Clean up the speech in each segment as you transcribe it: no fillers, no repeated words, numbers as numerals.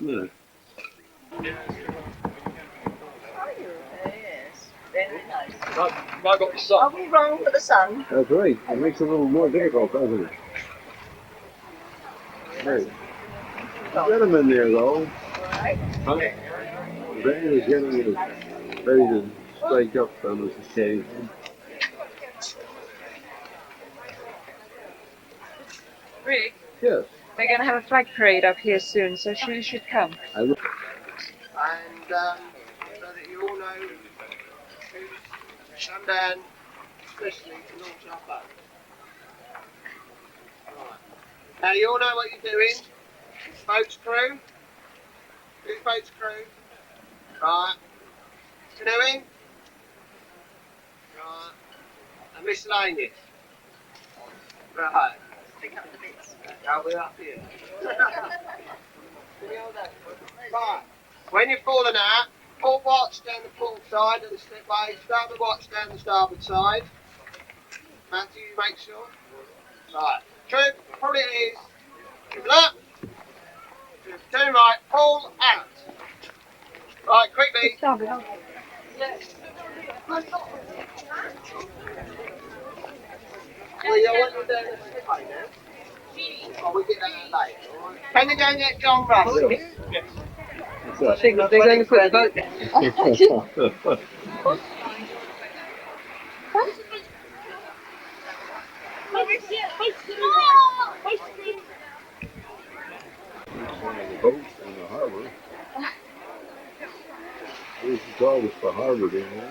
Yeah. Yes, very nice. Have I got the sun? Are we wrong for the sun? That's right. It makes it a little more difficult, doesn't it? Hey, get him in there, though. Alright. Huh? The van is getting ready to strike up on this occasion. Rick, Yes. they're going to have a flag parade up here soon, so you should come. I will. And so that you all know who's come down especially to launch our boat. Right. Now you all know what you're doing. Boat's crew. Who's boat's crew? Right. Canoeing. Right. And miscellaneous. Right. Pick up the bits. Now we're up here. Right. When you've fallen out, pull watch down the port side of the slipway, start the watch down the starboard side. Matthew, you make sure. Right. True, probably it is. Dribble up. Turn right, pull out. Right, quickly. Well, yeah, what you doing the slipway now? Oh, we get that later. Alright. Can you go and get John Russell? Yes. I think they're going to put a boat there. One of the boats in the harbor. This is called us for harbor, do you know?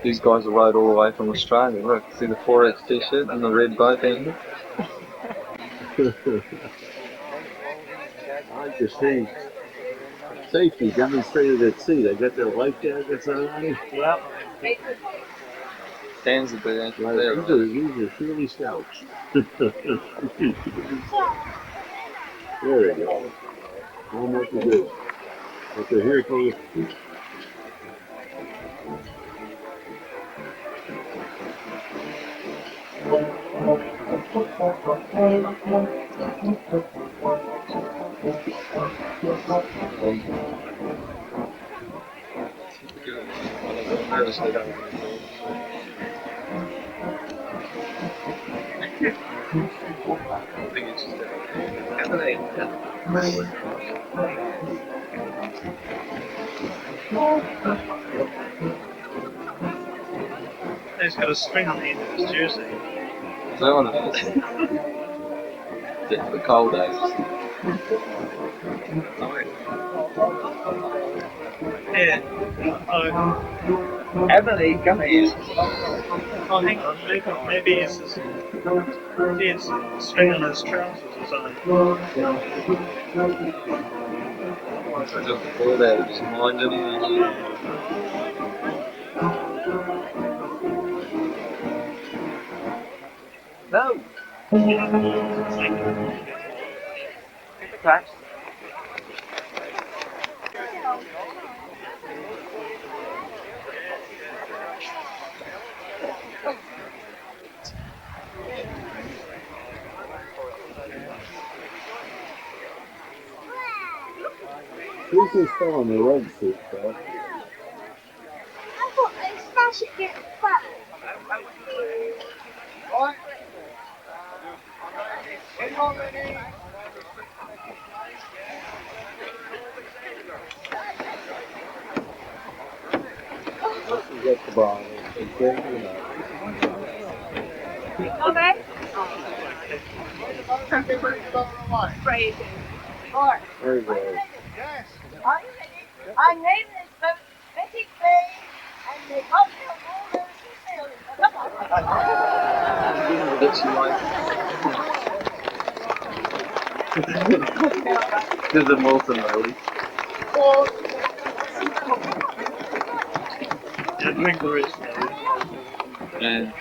These guys are rode all the way from Australia. Look, see the 4X t-shirt and the red boat handle? I like to see safety demonstrated at sea. They got their life jackets on. Yep. Stands a bit out Right, there. these are surely scouts. There we go. Almost as good. But they're here for the. Nervous they don't. I think it's just He's got a string on the end of his jersey. Is that what it is? It's the cold days. Yeah. Emily, come here. Oh, hang on. Maybe it's his string on his trousers or something. Just before that, just minding him. No. Claps. This is still on the red suit, though. I thought they smash it get fat. Right. This is at the bottom. It's breaking it up. Okay. Crazy. There you go. Yes. Are you ready? I named this boat Betty Bay and the cocktail water sailing. Come on. That's like. There's a Molson Lily. Yeah, drink the rest. And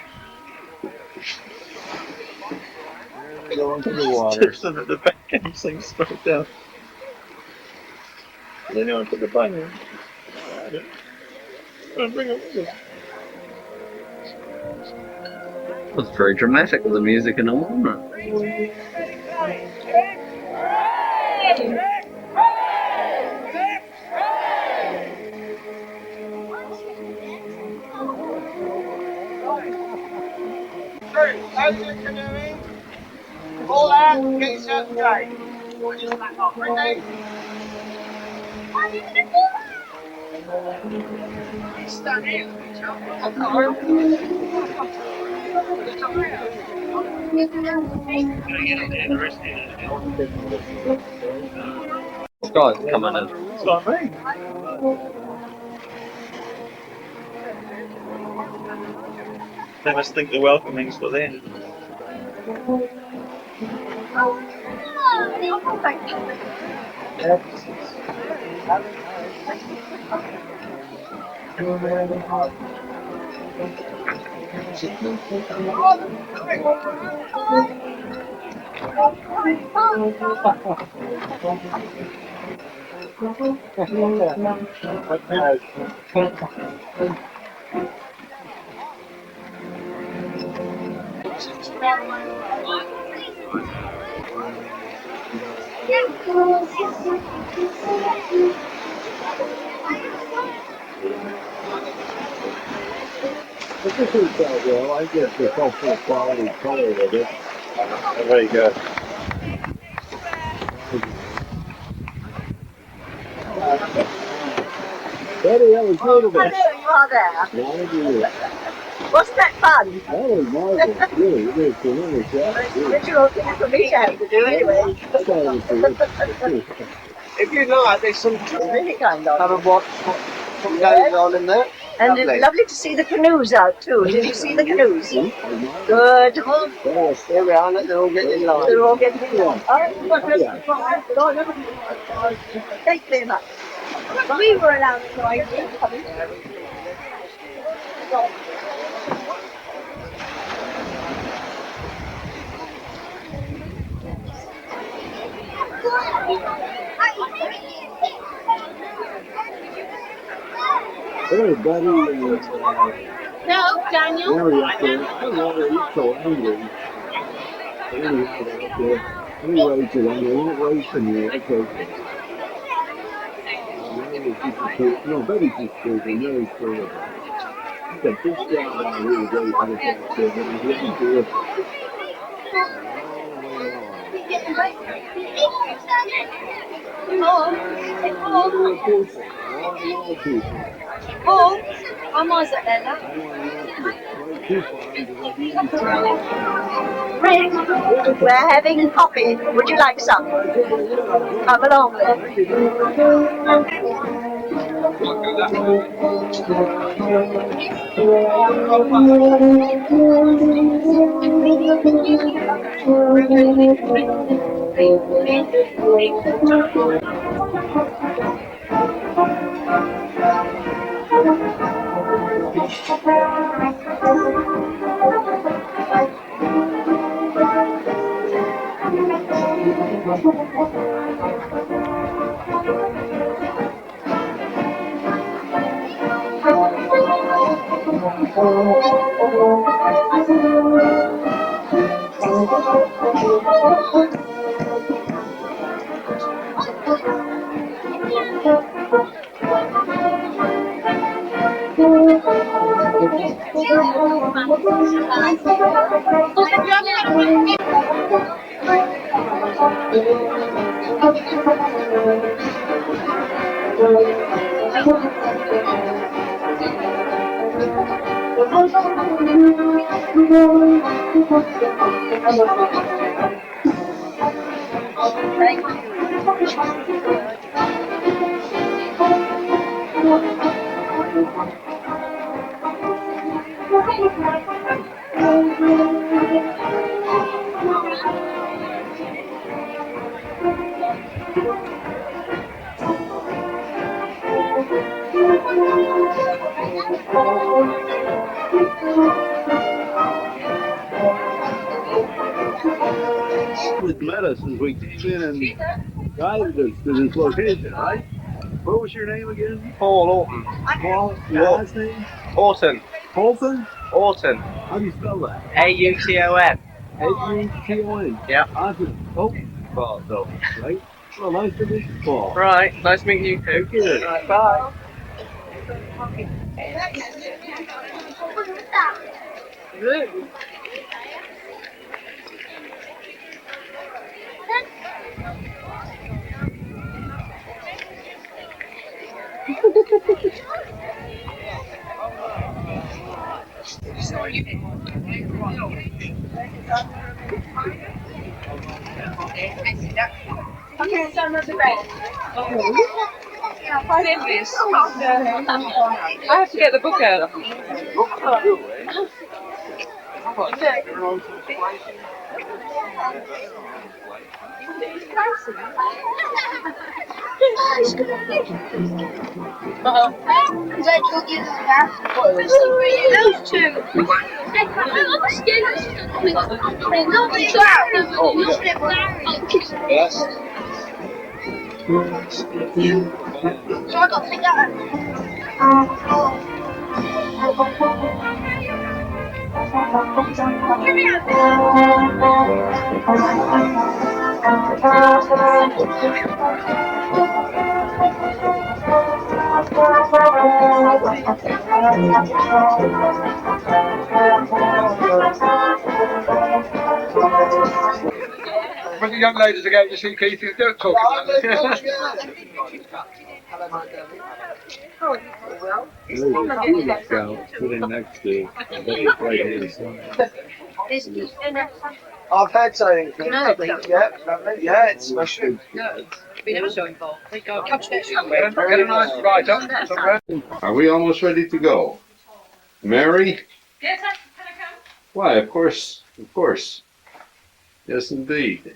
Go into the water. Tips them at the back and he sings straight down. Does anyone put the bung in? Bring it with us. It was very dramatic with the music and all, wasn't it? Through, over the canoeing. Pull out, get yourself straight. Ready? Stand here. This guy's coming in. That's what I mean. They must think the welcoming's for them. This is well, I guess it's also quality color of it. There you go. Betty, that was beautiful. I know you are there. Now do you. Wasn't that fun? That was marvelous, really. It is tremendous. It's your thing for me to have to do anyway. If you like, there's some Really kind of. have a watch what goes on in there. And Lovely. it's lovely to see the canoes out too. Did you see the canoes? Good. Yes, there we are. Let them all get in line. They're all getting in line. Thank you very much. We were allowed to drive in. Hey, Betty. No, Daniel. Mary up there. I don't know why he's so angry. Anyway, Rachel, I'm not racing you. Okay. No, Betty's just crazy. Mary's crazy. He's a big job out here today for the fact that he's looking for it. Oh, I'm on the Ella. Rick, we're having coffee. Would you like some? Come along With met us as we came in and guided us to this location, right? What was your name again? Paul Orton. Paul, your last name? Orton. Colson? Orton. How do you spell that? A-U-T-O-N. A-U-T-O-N. Yeah. Arthur. Oh, Paul, though, right? Well, nice to meet you, Paul. Right, nice to meet you too. Take care. Right, bye. Okay, so I'm not the best. Quite envious. I have to get the book out. Because I told you that. Those two. Yes. So I got to take that When the young ladies are going to see Keith, you don't talk about it. Sitting next to I've had something. Yeah, lovely. Yeah, it's mushroom. We never saw him before. We go, come to this. Get a nice write up. Are we almost ready to go? Mary? Yes, can I come? Why, of course, of course. Yes, indeed.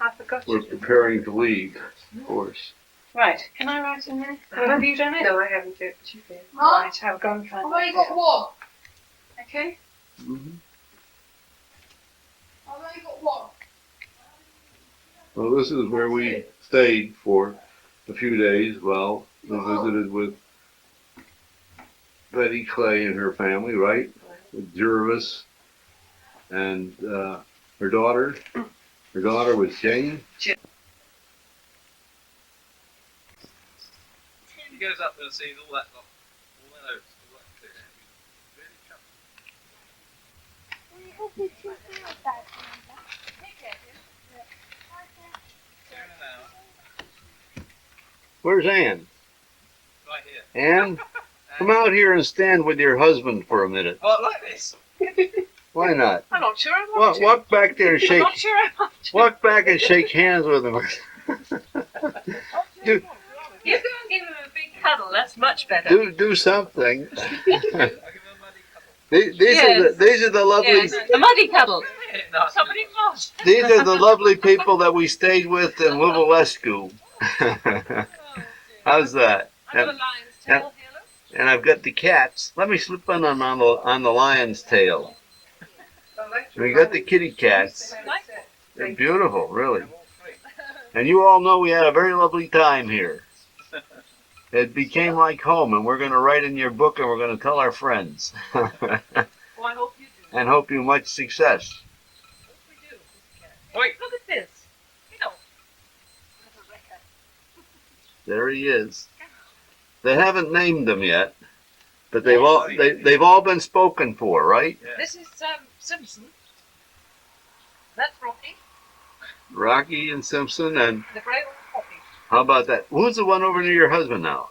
I forgot We're preparing to leave, of course. Right, can I write in there? Have you done it? No, I haven't yet, but you did. Huh? Right, I'll go and find I've only got one. Okay. I've only got one. Well, this is where we stayed for a few days while we visited with Betty Clay and her family, right? With Jervis and her daughter. Her daughter was Jane. He goes up there and sees all that lot, all that oats, all that clear. Really Where's Ann? Right here. Ann, come out here and stand with your husband for a minute. Oh, like this? Why not? I'm not sure I want to. Walk back there and I'm shake. not sure I want to. Walk back and shake hands with him. You go and give him a big cuddle, that's much better. Do something. I give him a muddy couple. These are the lovely. Yes, a muddy cuddle. No, Somebody lost. These are the lovely people that we stayed with in Livalescu. How's that? I've got a lion's tail here, look. And I've got the cats. Let me slip on them on the lion's tail. We got the kitty cats. Like it. They're beautiful, really. And you all know we had a very lovely time here. It became like home, and we're going to write in your book, and we're going to tell our friends. Well, I hope you do. And hope you much success. Hope we do. Wait. Look at this. You know. There he is. They haven't named them yet, but they've all been spoken for, right? This is Simpson. That's Rocky. Rocky and Simpson, and The brave old Rocky. how about that? Who's the one over near your husband now?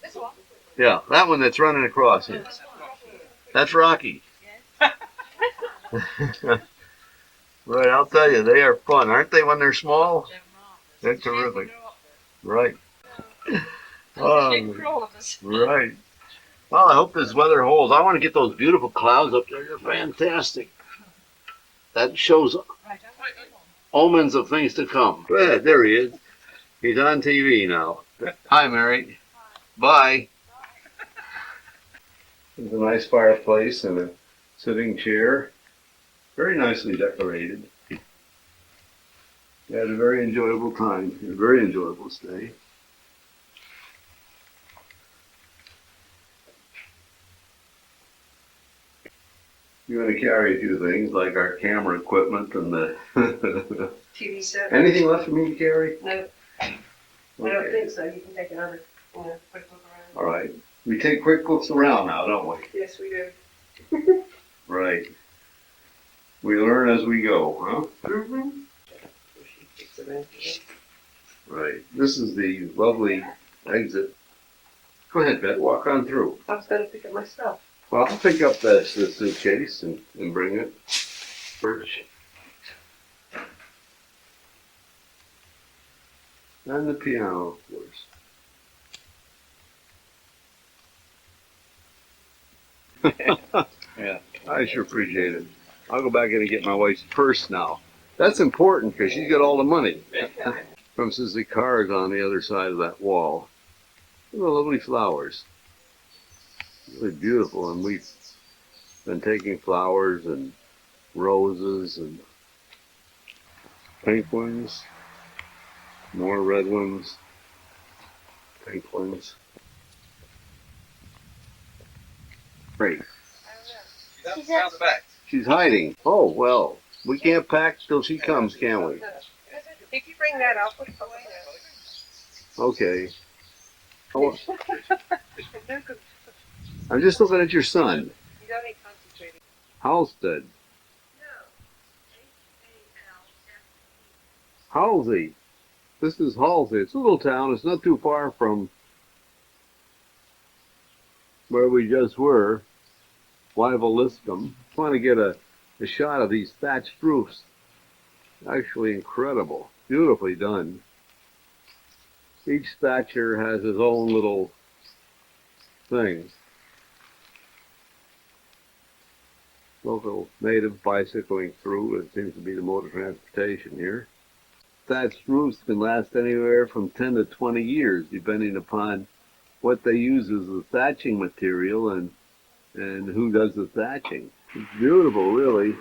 This one. Yeah, that one that's running across here. That's Rocky. Right, I'll tell you, they are fun, aren't they, when they're small? They're terrific. Right. Big for all of us. Right. Well, I hope this weather holds. I want to get those beautiful clouds up there. They're fantastic. That shows Right, omens of things to come. Yeah, there he is. He's on TV now. Hi, Mary. Bye. There's a nice fireplace and a sitting chair. Very nicely decorated. We had a very enjoyable time. A very enjoyable stay. You're gonna carry a few things like our camera equipment and the. TV set. Anything left for me to carry? No, I don't think so. You can take another, quick look around. All right. We take quick looks around now, don't we? Yes, we do. Right. We learn as we go, huh? Mm-hmm. Right. This is the lovely exit. Go ahead, Bet. Walk on through. I was going to pick up my stuff. Well, I'll pick up this suitcase and bring it. Birch. And the piano, of course. Yeah, I sure appreciate it. I'll go back in and get my wife's purse now. That's important because she's got all the money. From the cars on the other side of that wall. Look at the lovely flowers. Really beautiful, and we've been taking flowers and roses and pink ones, more red ones, pink ones. Great. She's hiding. Oh, well, we can't pack till she comes, can we? If you bring that, I'll put it away Okay. Oh, now. I'm just looking at your son, You don't need concentrating. Halstead. Halsey. This is Halsey. It's a little town. It's not too far from where we just were, Wyvaliscombe. I want to get a shot of these thatched roofs. Actually incredible. Beautifully done. Each thatcher has his own little thing. Local native bicycling through. It seems to be the mode of transportation here. Thatched roofs can last anywhere from 10 to 20 years, depending upon what they use as the thatching material and who does the thatching. It's beautiful, really.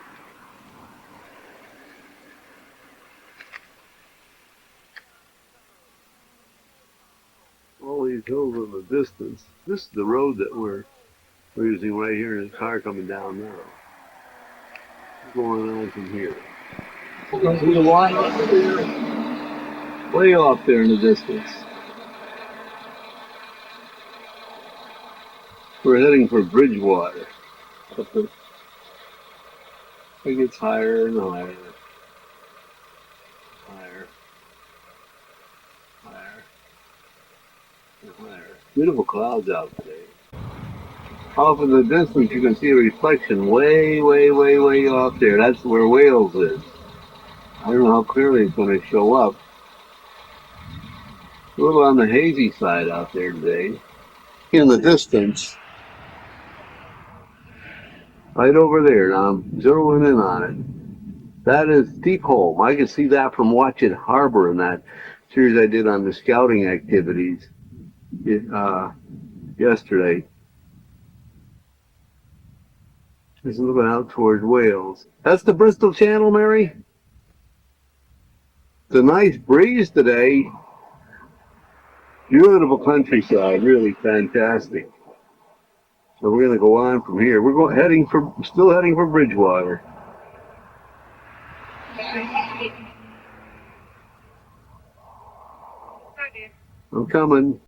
All these hills in the distance. This is the road that we're using right here, and the car coming down now. What's going on from here? Way off there in the distance. We're heading for Bridgewater. It gets higher and higher. Higher. Higher. And higher. Beautiful clouds out today. Off in the distance you can see a reflection way, way, way, way off there. That's where Wales is. I don't know how clearly it's going to show up. A little on the hazy side out there today. In the distance. Right over there, now I'm zeroing in on it. That is Steepholm. I can see that from watching Harbor in that series I did on the scouting activities yesterday. Just looking out towards Wales. That's the Bristol Channel, Mary? It's a nice breeze today. Beautiful countryside, really fantastic. So we're going to go on from here. We're still heading for Bridgewater. I'm coming.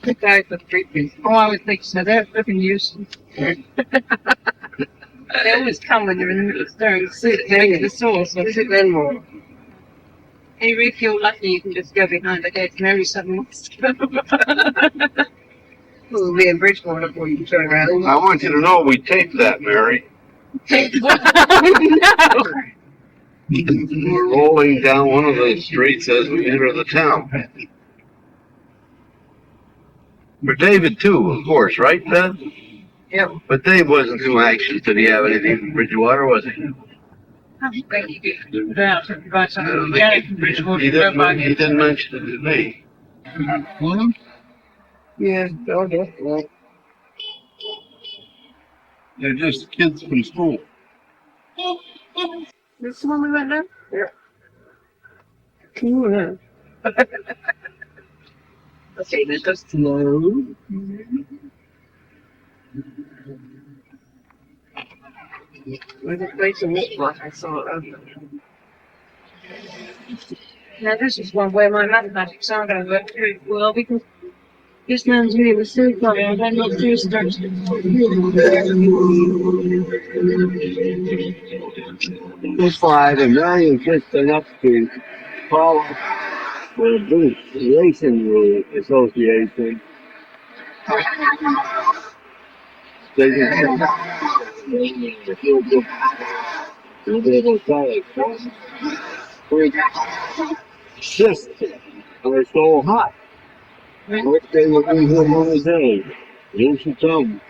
The guy for freaking. Oh, I was thinking, so they're freaking useless. They always come when they're in the middle of staring. Sit there at the source, so sit there more. And you really feel lucky you can just go behind the gate. Mary suddenly wants to go. We'll be in Bridgewater before you turn around. I want you to know we taped that, Mary. No! We're rolling down one of those streets as we enter the town. For David, too, of course, right, Ben? Yep. But Dave wasn't too anxious. Did he have anything from Bridgewater, was he? I don't think you get to that. But I don't think he didn't mention it to me. Yeah, oh, definitely. They're just kids from school. This the one we went down? Yeah. Okay, let's go slow. Where's the place to look like I saw it open? Now this is one where my mathematics aren't going to work very well because this man's really so funny. I'm not too starts. It's fine, and now you're just enough to follow the Booth Racing Rule Association. They can just are so hot. What they will be here one day. You should come.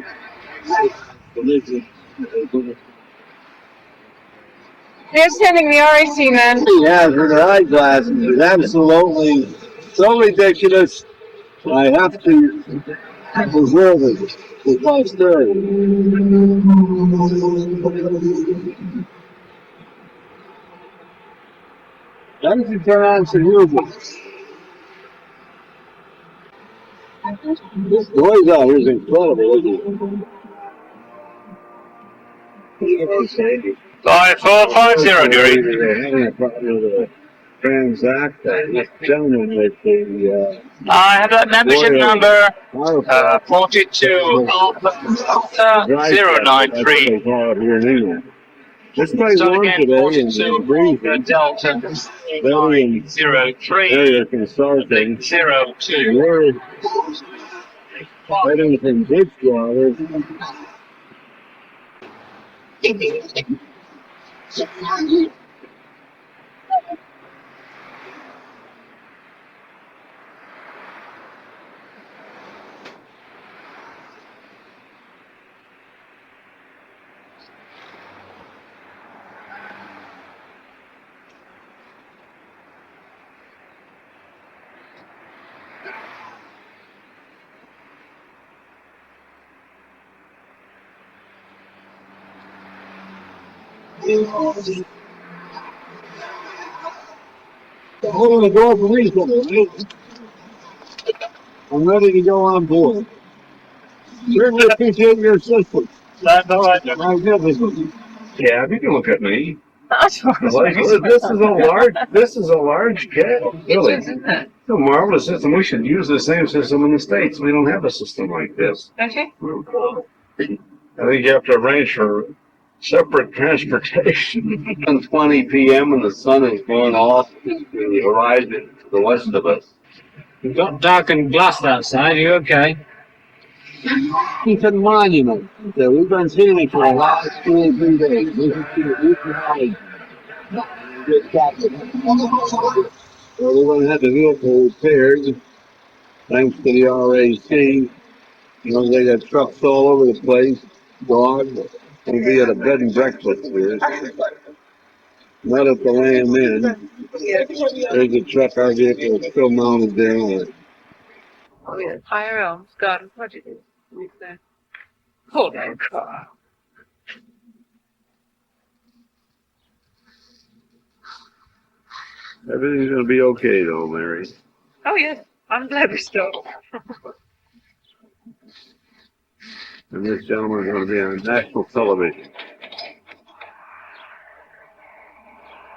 They're sending the RAC man. Yeah, for the eyeglasses, it's absolutely so ridiculous. I have to preserve it with my story. How did you turn on some music? This noise out here is incredible, isn't it? 5450, Gary. They're having a problem with the transact. This gentleman with the I have that membership number, auto 42 Alpha 093. they call it here in England. It's quite Start warm again, today 42 and breezy. Delta Belly and 903 area consulting. 02. We're fighting some ditch water. Hold the door for me, I'm ready to go on board. Certainly appreciate your assistance. That's all right. Magnificent. Yeah, you can look at me. That's This is a large cat. Really. It's a marvelous system. We should use the same system in the States. We don't have a system like this. Okay. I think you have to arrange for separate transportation. 1:20 p.m. and the sun is going off the horizon to the west of us. You've got darkened glass outside, you okay? It's a monument that we've been seeing it for the last 2 or 3 days. This is well, we're going to have the vehicle repaired thanks to the RAC. You know, they got trucks all over the place. Dog. We'll be at a bed and breakfast here. Not at the Lamb Inn. There's a truck, our vehicle is still mounted there on it. Oh yeah, Higher Elms Garden Project. Right there. Hold on, car. Everything's going to be okay, though, Mary. Oh yes, I'm glad we stopped. And this gentleman is going to be on national television.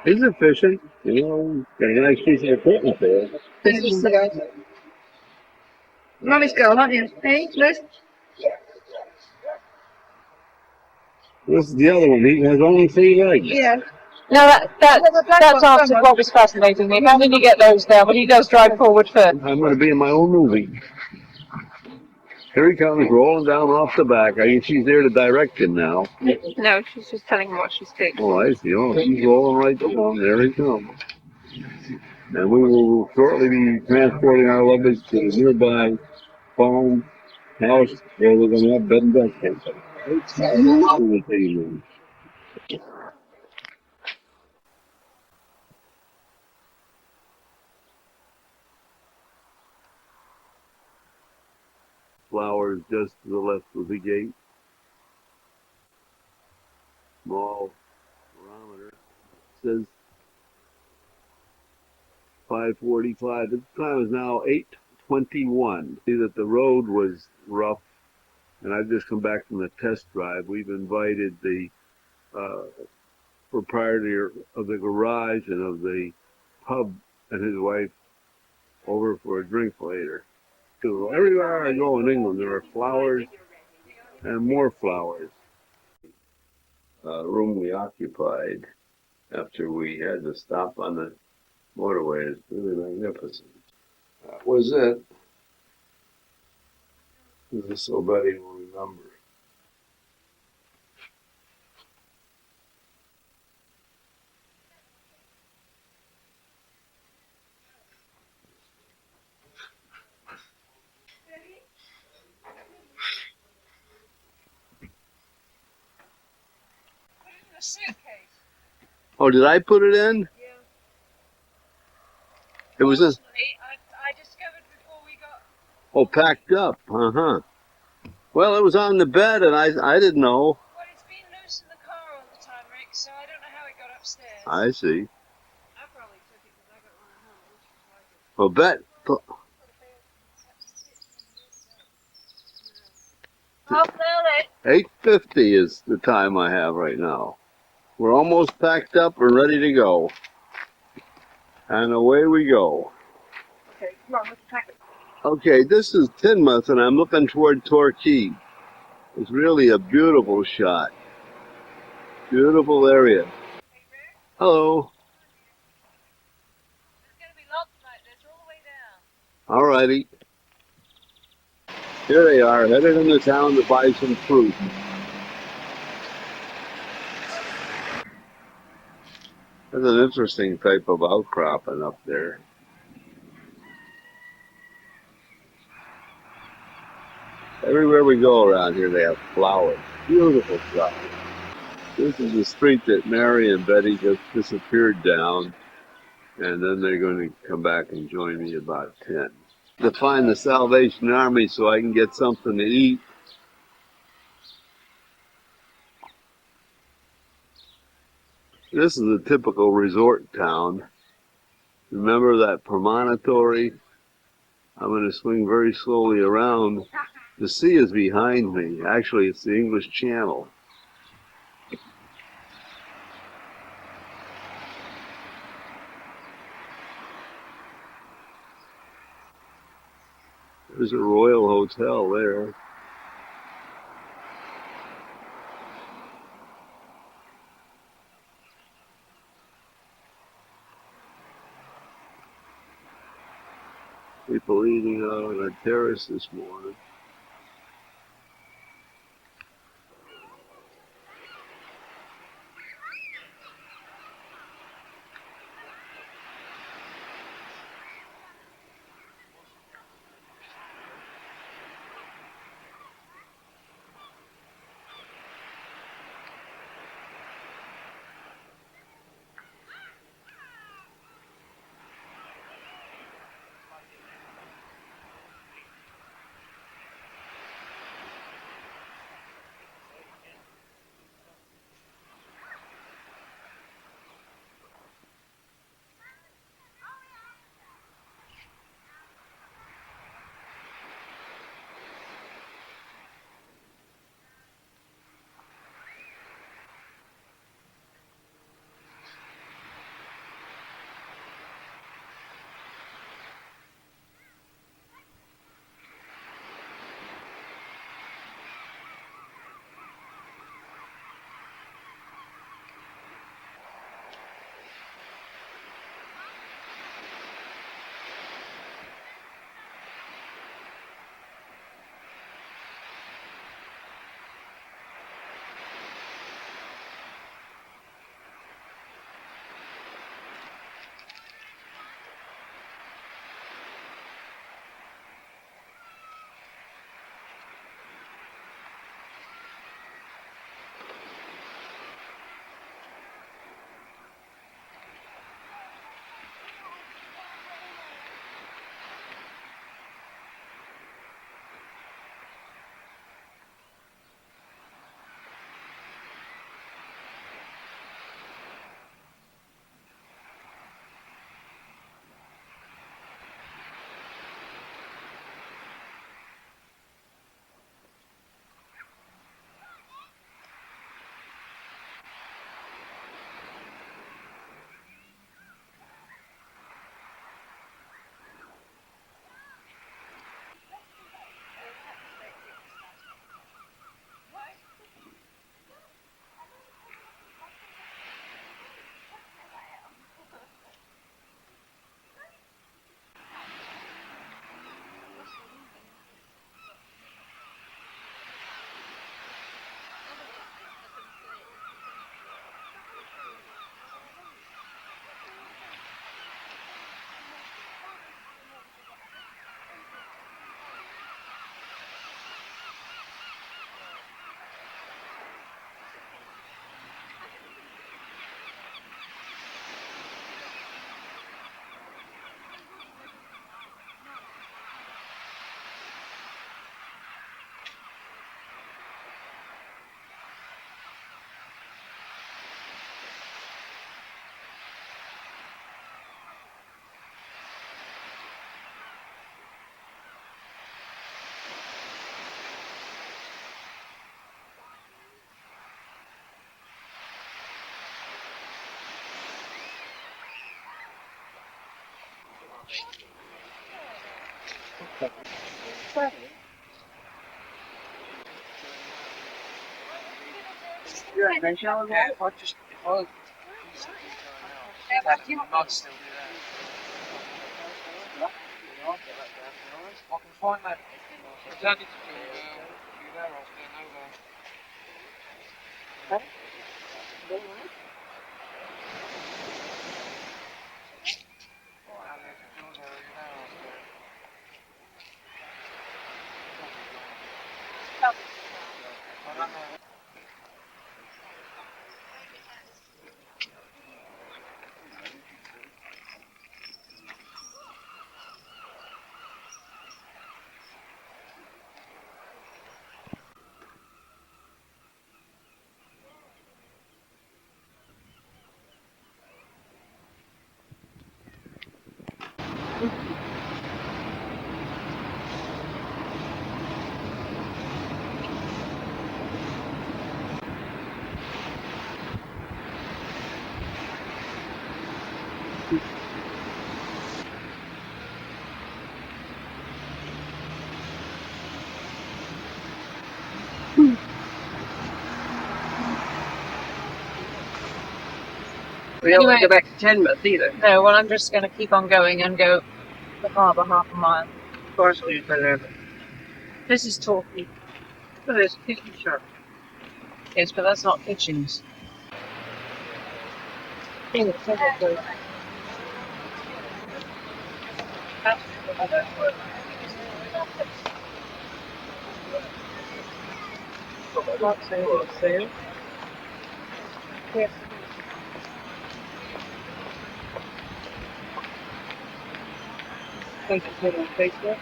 He's efficient, you know. Got a nice piece of equipment there. This is the guy. Mummy's girl, aren't you? Hey, Liz? This is the other one. He has only 3 legs. Yeah. No, that's after what was fascinating me. How did you get those there? But he does drive forward first. I'm going to be in my own movie. Here he comes, rolling down off the back. I guess she's there to direct him now. No, she's just telling him what she's picked. Oh, I see. Oh, he's rolling right down. There he comes. And we will shortly be transporting our luggage to the nearby farm house where we're going to have bed and breakfast. Flowers just to the left of the gate. Small barometer. Says 5:45. The time is now 21. See that the road was rough, and I've just come back from the test drive. We've invited the proprietor of the garage and of the pub and his wife over for a drink later. So everywhere I go in England, there are flowers and more flowers. Room we occupied after we had to stop on the motorway is really magnificent. That was it. This is so Betty will remember. A suitcase. Oh, did I put it in? Yeah. It was in. I discovered before we got. Oh, packed up. Well, it was on the bed, and I didn't know. Well, it's been loose in the car all the time, Rick, so I don't know how it got upstairs. I see. I probably took it because I got one at home, which is like it. Well, Bet. I'll sell it. 8:50 is the time I have right now. We're almost packed up and ready to go. And away we go. Okay, come on, let's pack it. Okay, this is Teignmouth, and I'm looking toward Torquay. It's really a beautiful shot. Beautiful area. Hello. There's going to be lots like this all the way down. All righty. Here they are, headed into town to buy some fruit. There's an interesting type of outcropping up there. Everywhere we go around here, they have flowers. Beautiful flowers. This is the street that Mary and Betty just disappeared down, and then they're going to come back and join me about 10. To find the Salvation Army so I can get something to eat. This is a typical resort town. Remember that promontory? I'm going to swing very slowly around. The sea is behind me. Actually, it's the English Channel. There's a Royal Hotel there. People eating out on a terrace this morning. We don't want to go back to Teignmouth either. No, well, I'm just going to keep on going and go to the harbour half a mile. Of course, we've been there. This is Torquay. Oh, there's a kitchen shop. Yes, but that's not kitchens. Yes. Thank you for on Facebook.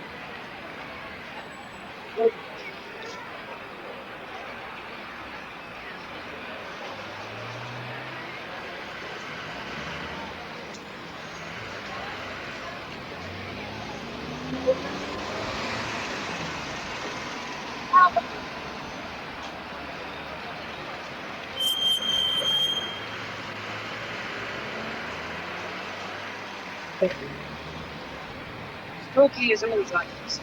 Torquay is always like this.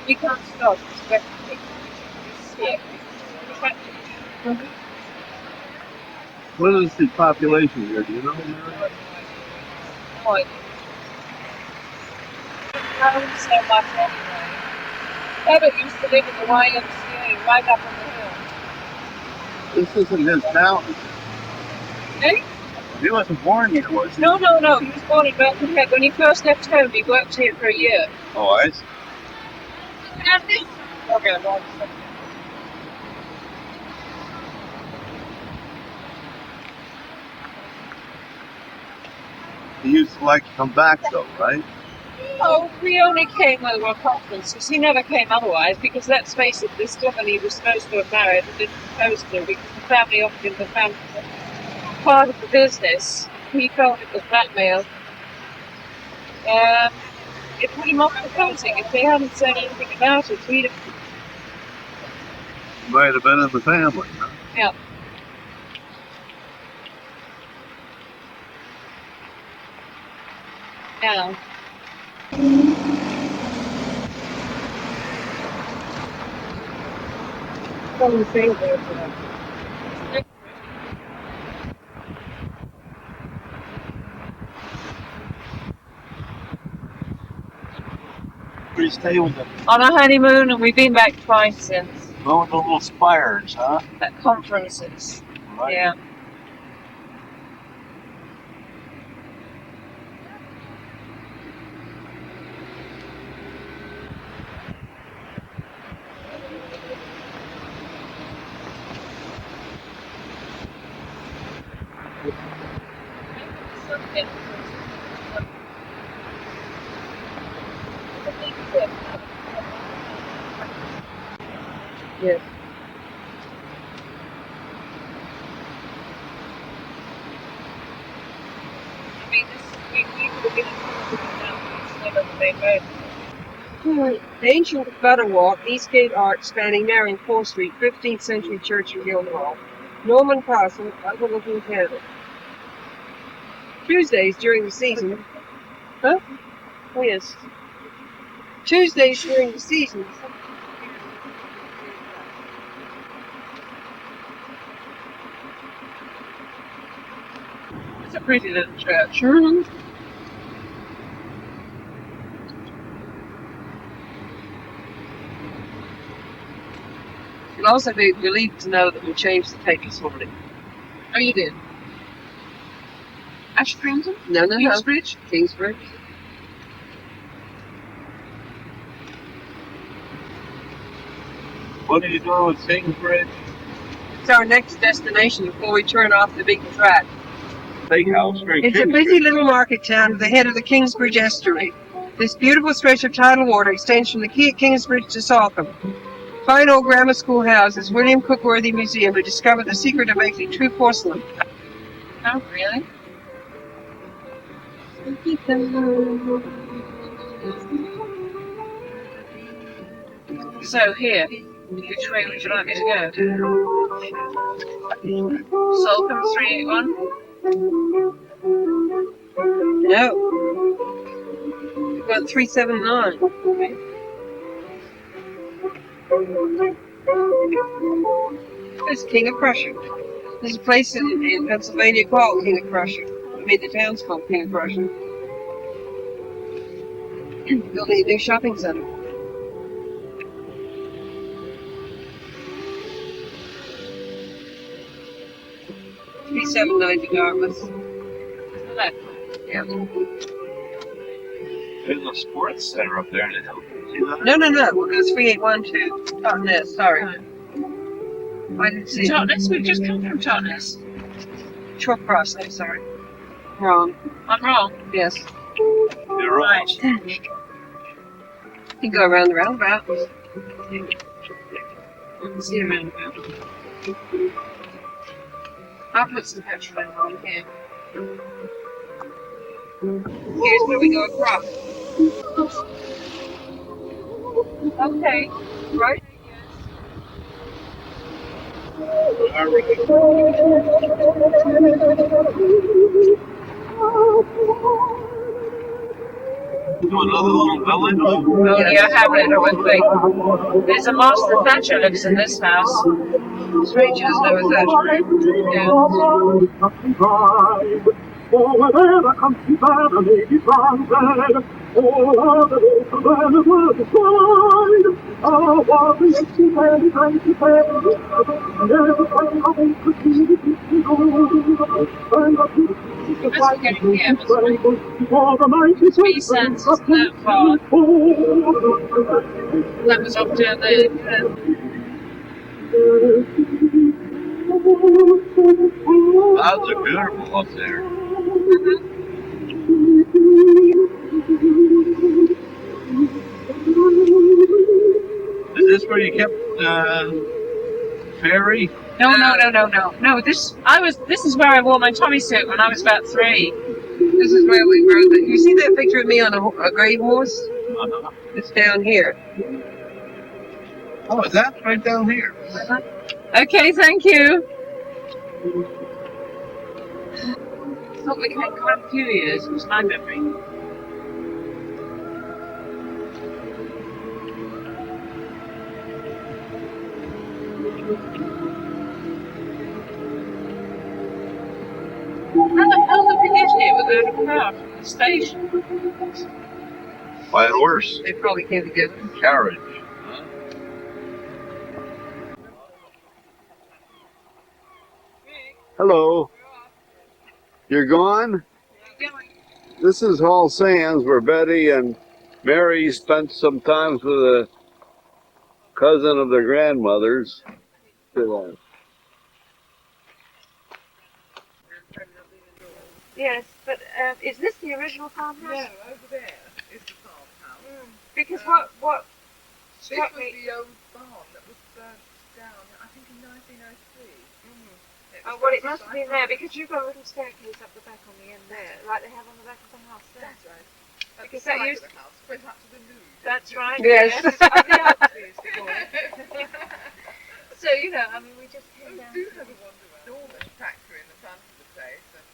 We can't stop. What is the population here? Do you know, Mary? Point. So much anyway. Evan used to live in the YMCA right up on the hill. This isn't his town. Eh? He wasn't born here, was he? No. He was born in Birkenhead. When he first left home, he worked here for a year. Oh, I see. Okay, He used to like to come back, though, right? Oh, we only came over on conferences. He never came otherwise, because let's face it, this woman he was supposed to have married and didn't propose to, because the family offered him the family part of the business. He felt it was blackmail. It put him off proposing. If they hadn't said anything about it, he'd have... Might have been in the family, huh? Yeah. Now. We stay with them. On a honeymoon, and we've been back twice since. Go with the little spires, huh? At conferences. Right. Yeah. Yes. I mean, we Ancient Butterwalk, Eastgate Arch spanning Marion 4th Street, 15th century church in Guildhall. Norman Castle, overlooking Canada. Tuesdays during the season. Huh? Oh, yes. Tuesdays during the season. It's a pretty little church. You'll also be relieved to know that we changed the tape this morning. Oh, you did? Ashford? No. Kingsbridge? Kingsbridge. What are you doing with Kingsbridge? It's our next destination before we turn off the big track. Steakhouse. It's a busy little market town at the head of the Kingsbridge estuary. This beautiful stretch of tidal water extends from the quay at Kingsbridge to Salcombe. Fine old grammar school houses, William Cookworthy Museum, who discovered the secret of making true porcelain. Oh, really? So, here, which way would you like me to go? Salcombe 381? No. We've got 379. It's King of Prussia. There's a place in Pennsylvania called King of Prussia. I mean, the town's called King of Prussia. Building a new shopping center. $379 Dartmouth. Yeah. There's a sports center up there in the hill. See that? No. We'll go 381 to Totnes. Sorry. I didn't see it. Totnes? We've just come from Totnes. Short cross. I'm sorry. Wrong. I'm wrong. Yes. You're right. You can go around the roundabout. See a roundabout. I'll put some petrol in on here. Here's where we go across. Okay. Right? Do another little village? Oh, yeah, Hamlet are with me. There's a Master Thatcher lives in this house. Strangers know is that. Yeah. Over there, the country band, a lady planted. Oh, the little band of the side. Oh, what the empty band, thank you, band. Never find how they could see the people go. And the people That's getting the episode. for the mighty 3 cents is that far. That was up down there. Clouds are beautiful up there. Is this where you kept Fairy? No. This is where I wore my Tommy suit when I was about 3. This is where we rode it. You see that picture of me on a gray horse? Uh-huh. It's down here. Oh, that's right down here. Okay, thank you. Thought we had quite a few years, was my memory. How the hell did we get here without a car from the station? By a horse. They probably came together. Carriage. Hello. You're gone? This is Hall Sands, where Betty and Mary spent some time with a cousin of their grandmother's. Yes, but is this the original farmhouse? No, over there is the farmhouse. Because what This struck was me. the old barn that was burnt down, I think in 1903. It Oh, well, it must have been there because you've got a little staircase up the back on the end there, like they have on the back of the house there. That's right. At Because the that side used- of the house, went up to the loo. That's right. Yes. At the altitudes before. So, you know, I mean, we just Oh, came down. do have a wonderland. Enormous tractor in the front of the place, and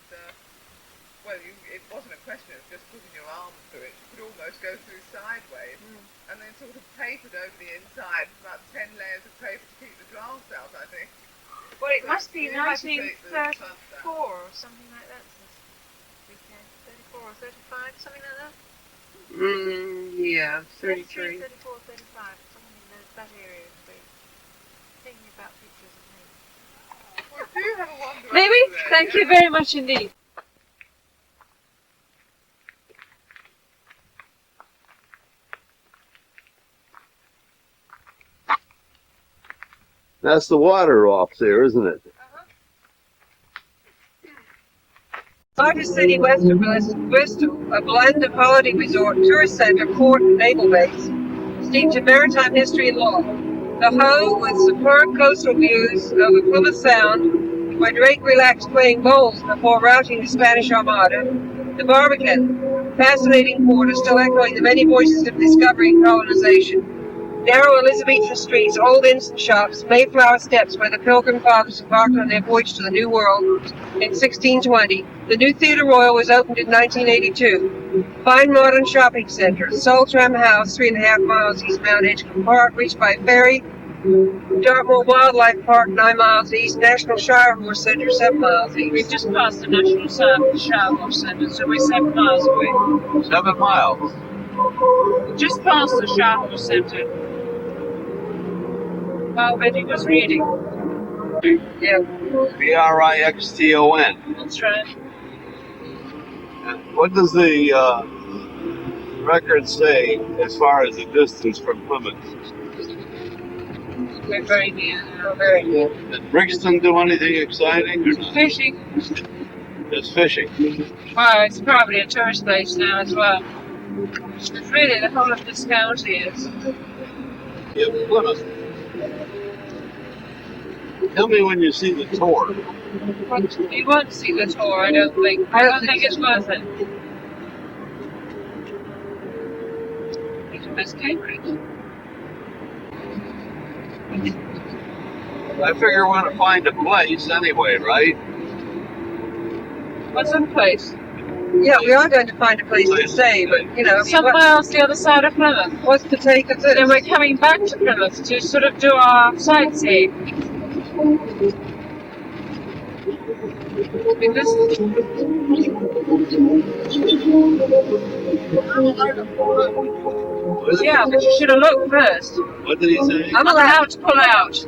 well, it wasn't a question of just putting your arm through it. You could almost go through sideways, and then sort of papered over the inside, about 10 layers of paper to keep the glass out, I think. Well, it must be You had to take the 1934 front or something like that since we came. 34 or 35, something like that. Yeah, 33. 34, 35, something in that area of space. Thinking about pictures of me. Well, do have a wonderland. Maybe? over there, Thank you yeah. very much indeed. That's the water off there, isn't it? Largest city west of Bristol, a blend of holiday resort, tourist centre, port, and naval base, steeped in maritime history and law. The Hoe, with superb coastal views over Plymouth Sound, where Drake relaxed playing bowls before routing the Spanish Armada. The Barbican, fascinating port, is still echoing the many voices of discovery and colonization. Narrow Elizabethan streets, old inns and shops, Mayflower steps where the Pilgrim Fathers embarked on their voyage to the New World in 1620. The new Theatre Royal was opened in 1982. Fine modern shopping centre, Saltram House, 3.5 miles east Mount Edgecombe Park, reached by ferry. Dartmoor Wildlife Park, 9 miles east. National Shire Horse Centre, 7 miles east. We've just passed the National Shire Horse Centre, so we're 7 miles away. 7 miles. Just past the Shire Horse Centre. While Betty was reading. Yeah. Brixton. That's right. And what does the record say as far as the distance from Plymouth? We're very near now. Very near. Did Brixton do anything exciting? Fishing. It's fishing. Well, it's probably a tourist place now as well. It's really the whole of this county is. Yeah, Plymouth. Tell me when you see the tour. You won't see the tour, I don't think. I don't think it's worth it. It's Cambridge. I figure we're going to find a place anyway, right? What's the place? Yeah, we are going to find a place to stay, but, you know, Somewhere else the other side of Plymouth. what's the take of this? Then we're coming back to Plymouth to sort of do our sightseeing. Because yeah, but you should have looked first. What did he say? I'm allowed to pull out.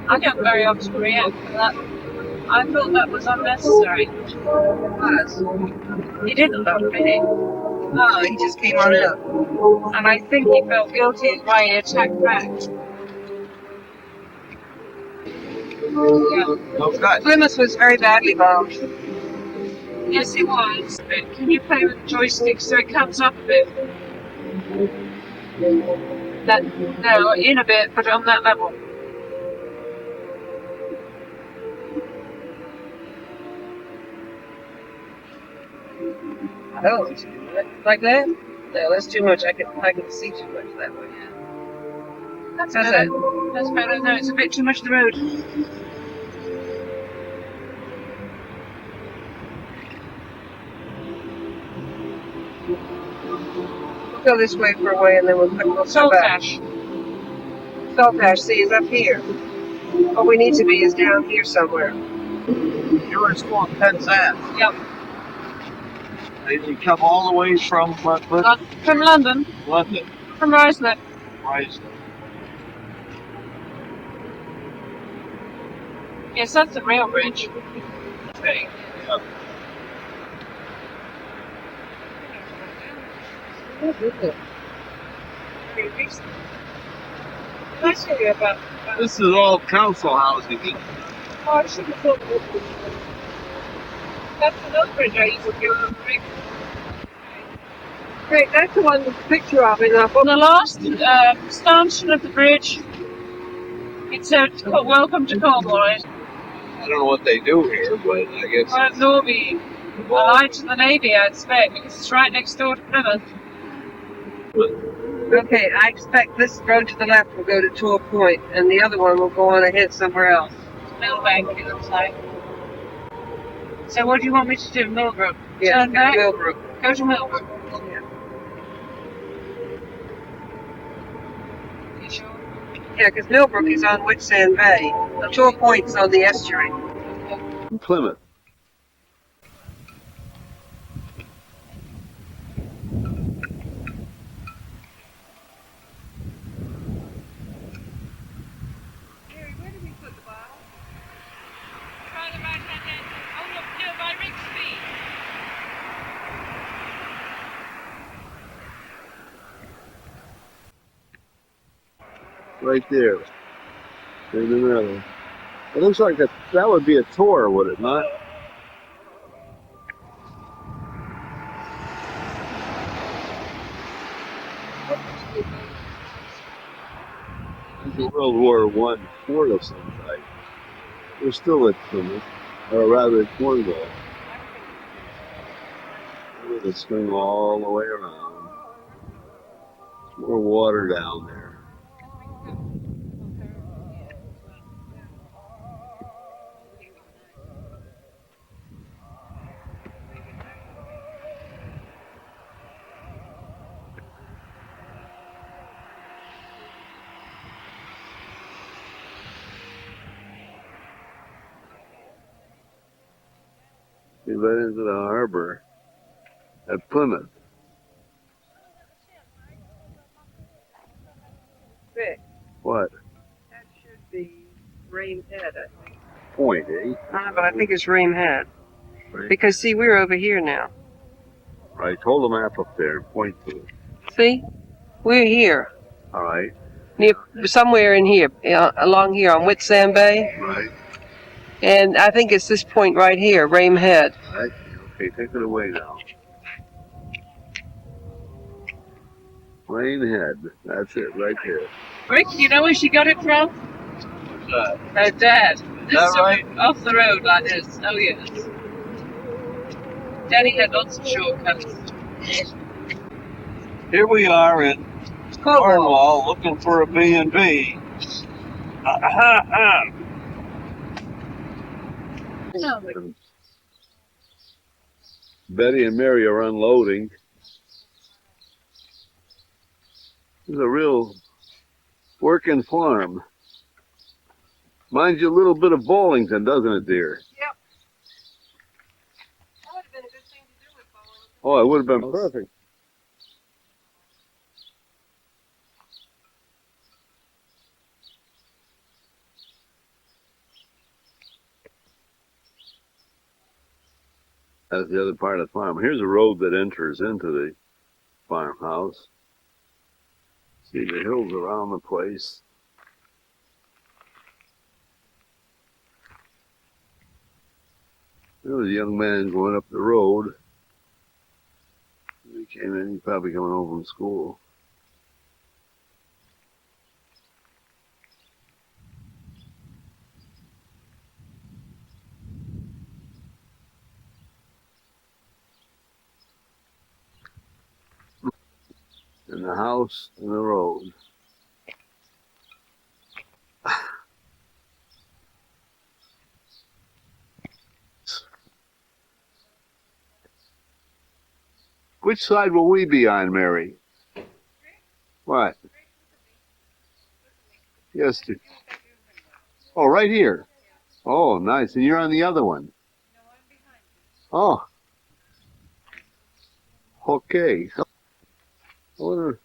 I don't very often react to that. I thought that was unnecessary. He didn't look, did he? No, he just came on up. And I think he felt guilty of why he attacked back. Yeah. Okay. Plymouth was very badly bombed. Yes, it was. But can you play with the joystick so it comes up a bit? That, no, in a bit, but on that level. Oh, like that? No, that's too much. I can see too much that way. That's How's better. That's better. No, it's a bit too much of the road. We'll go this way for a way and then we'll come back. Saltash. Saltash, see, is up here. What we need to be is down here somewhere. You were in school in Penzance. Yep. Did you come all the way from From London. London? From Ruislip. Right. Yes, that's the rail bridge. Okay. Nice to hear about. This is all council housing. Oh, I should have thought. That's another bridge I used to go on. Great, that's the one with the picture of it. On the last stanchion of the bridge, it said, "Welcome to Cornwall." I don't know what they do here, but I guess. Well, Norby, allied to the Navy, I expect, because it's right next door to Plymouth. Okay, I expect this road to the left will go to Tor Point, and the other one will go on ahead somewhere else. Millbank, it looks like. So what do you want me to do, Millbrook? Yeah, Turn back? Millbrook. Go to Millbrook. You sure? Yeah, because Millbrook is on Whitsand Bay. Tor Point's on the estuary. Plymouth. Mary, where did we put the bottle? Try the right hand then. Oh, look, no, by Rick's feet. Right there. In the middle. It looks like that would be a tour, would it not? It's a World War I fort of some type. We're still at Plymouth, or rather at Cornwall. With a swing all the way around. There's more water down there. We went into the harbor at Plymouth. Rick, What? that should be Ream Head, I think. Point, eh? But I think it's Ream Head. Right. Because, see, we're over here now. Right, hold the map up there and point to it. See? We're here. All right. Near, somewhere in here, along here on Whitsand Bay. Right. And I think it's this point right here, Ream Head. Right. Okay, take it away now. Rain Head. That's it, right there. Rick, you know where she got it from? What's that? Her dad. Is that right? Off the road like this. Oh, yes. Daddy had lots of shortcuts. Here we are in Cornwall looking for a B&B. Betty and Mary are unloading. This is a real working farm. Reminds you a little bit of Ballington, doesn't it, dear? Yep. That would have been a good thing to do with Ballington. Oh, it would have been perfect. That's the other part of the farm. Here's a road that enters into the farmhouse. See the hills around the place. There was a young man going up the road. He came in, he's probably coming home from school. And the house and the road. Which side will we be on, Mary? What? Yes. Oh, right here. Oh, nice. And you're on the other one. Oh. Okay. I wonder.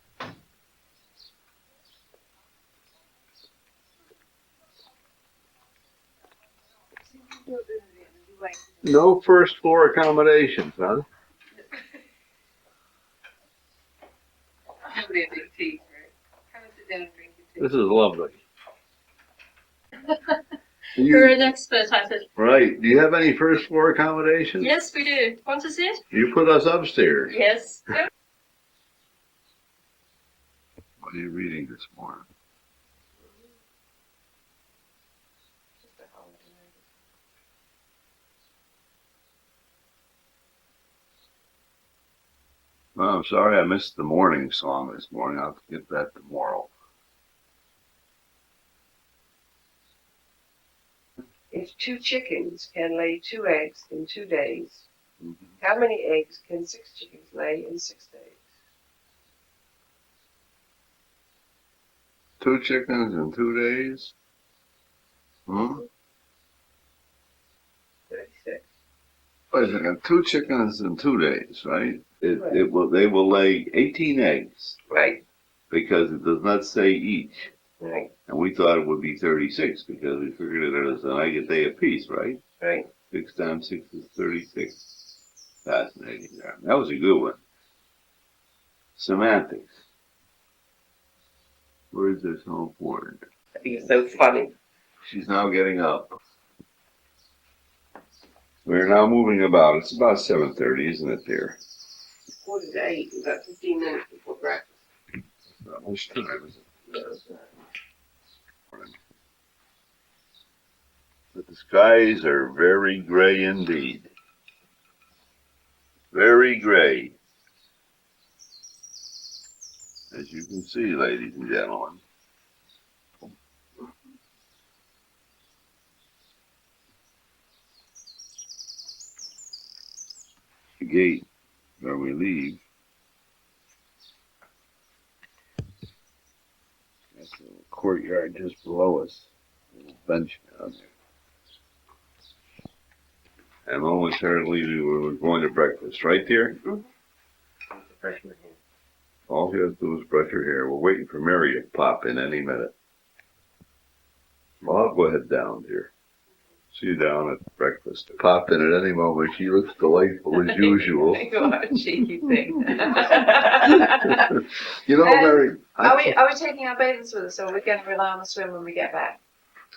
No first floor accommodations, huh? Nobody had big tea, right? Come and sit down and drink your tea. This is lovely. You're an expert, I said. Right. Do you have any first floor accommodations? Yes, we do. Want to see it? You put us upstairs. Yes. What are you reading this morning? Well, I'm sorry I missed the morning song this morning. I'll have to get that tomorrow. If 2 chickens can lay 2 eggs in 2 days, Mm-hmm. how many eggs can 6 chickens lay in 6 days? 2 chickens in 2 days? Hmm? 36. Wait a second, 2 chickens in 2 days, right? Right. They will lay 18 eggs Right, because it does not say each. right, And we thought it would be 36 because we figured it as an egg a day apiece, right? right. 6 times 6 is 36. Fascinating there. That was a good one. Semantics. Words are so important. I think it's so funny. She's now getting up. We're now moving about. It's about 7:30, isn't it, dear? 7:45, we've got 15 minutes before breakfast. Not much time, is it? But the skies are very gray indeed. Very gray. As you can see, ladies and gentlemen. The gate where we leave. That's the courtyard just below us. Little bench down there. And momentarily we were going to breakfast, right dear? Freshman here. All you have to do is brush your hair. We're waiting for Mary to pop in any minute. Well, I'll go ahead down, dear. See you down at breakfast. Pop in at any moment. She looks delightful as usual. What a cheeky thing. You know, Mary, Are we taking our bathers with us, or are we going to rely on the swim when we get back?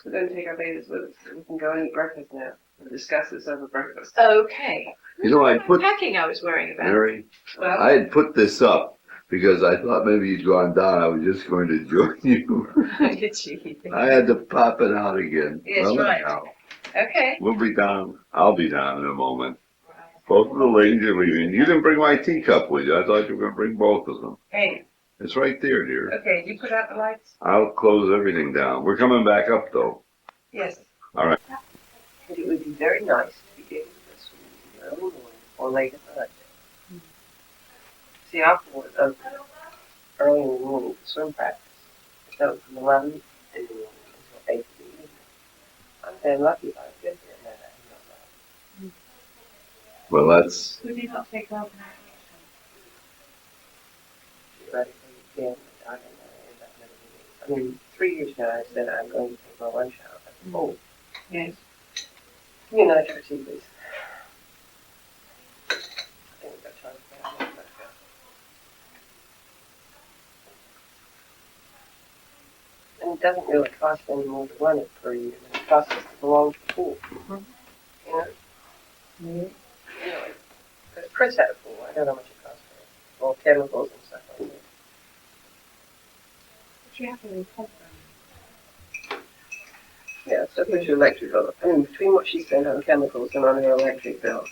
We're going to take our babies with us. We can go and eat breakfast now and discuss this over breakfast. Okay. you know, I put, Packing I was worrying about. Mary, Well, I had put this up because I thought maybe you'd gone down. I was just going to join you. You cheeky thing. I had to pop it out again. Yes, Well, right. anyhow, Okay. we'll be down. I'll be down in a moment. Both of the ladies are leaving. You didn't bring my teacup with you. I thought you were going to bring both of them. Hey, It's right there, dear. okay, you put out the lights? I'll close everything down. We're coming back up, though. Yes. All right. and it would be very nice to be able to swim early morning or late at night. See, our pool is open early in the morning for swim practice. It's open from 11 in the morning until 8 in the evening. I'm very lucky if I get there and then Well, that's Could you not take off now? theoretically you can, I don't know, I mean, 3 years ago I said I'm going to take my lunch out at the pool. Yes. You know, your TVs. I think we've got time for that. Let's go. And it doesn't really cost any more to run it per year than it costs us to belong to the pool. You know? You know, because Chris had a pool, I know how much it costs for it. All chemicals and stuff like that. But you have to repump them. Yeah, so there's your electric bill. I mean, between what she spent on chemicals and on her electric bill.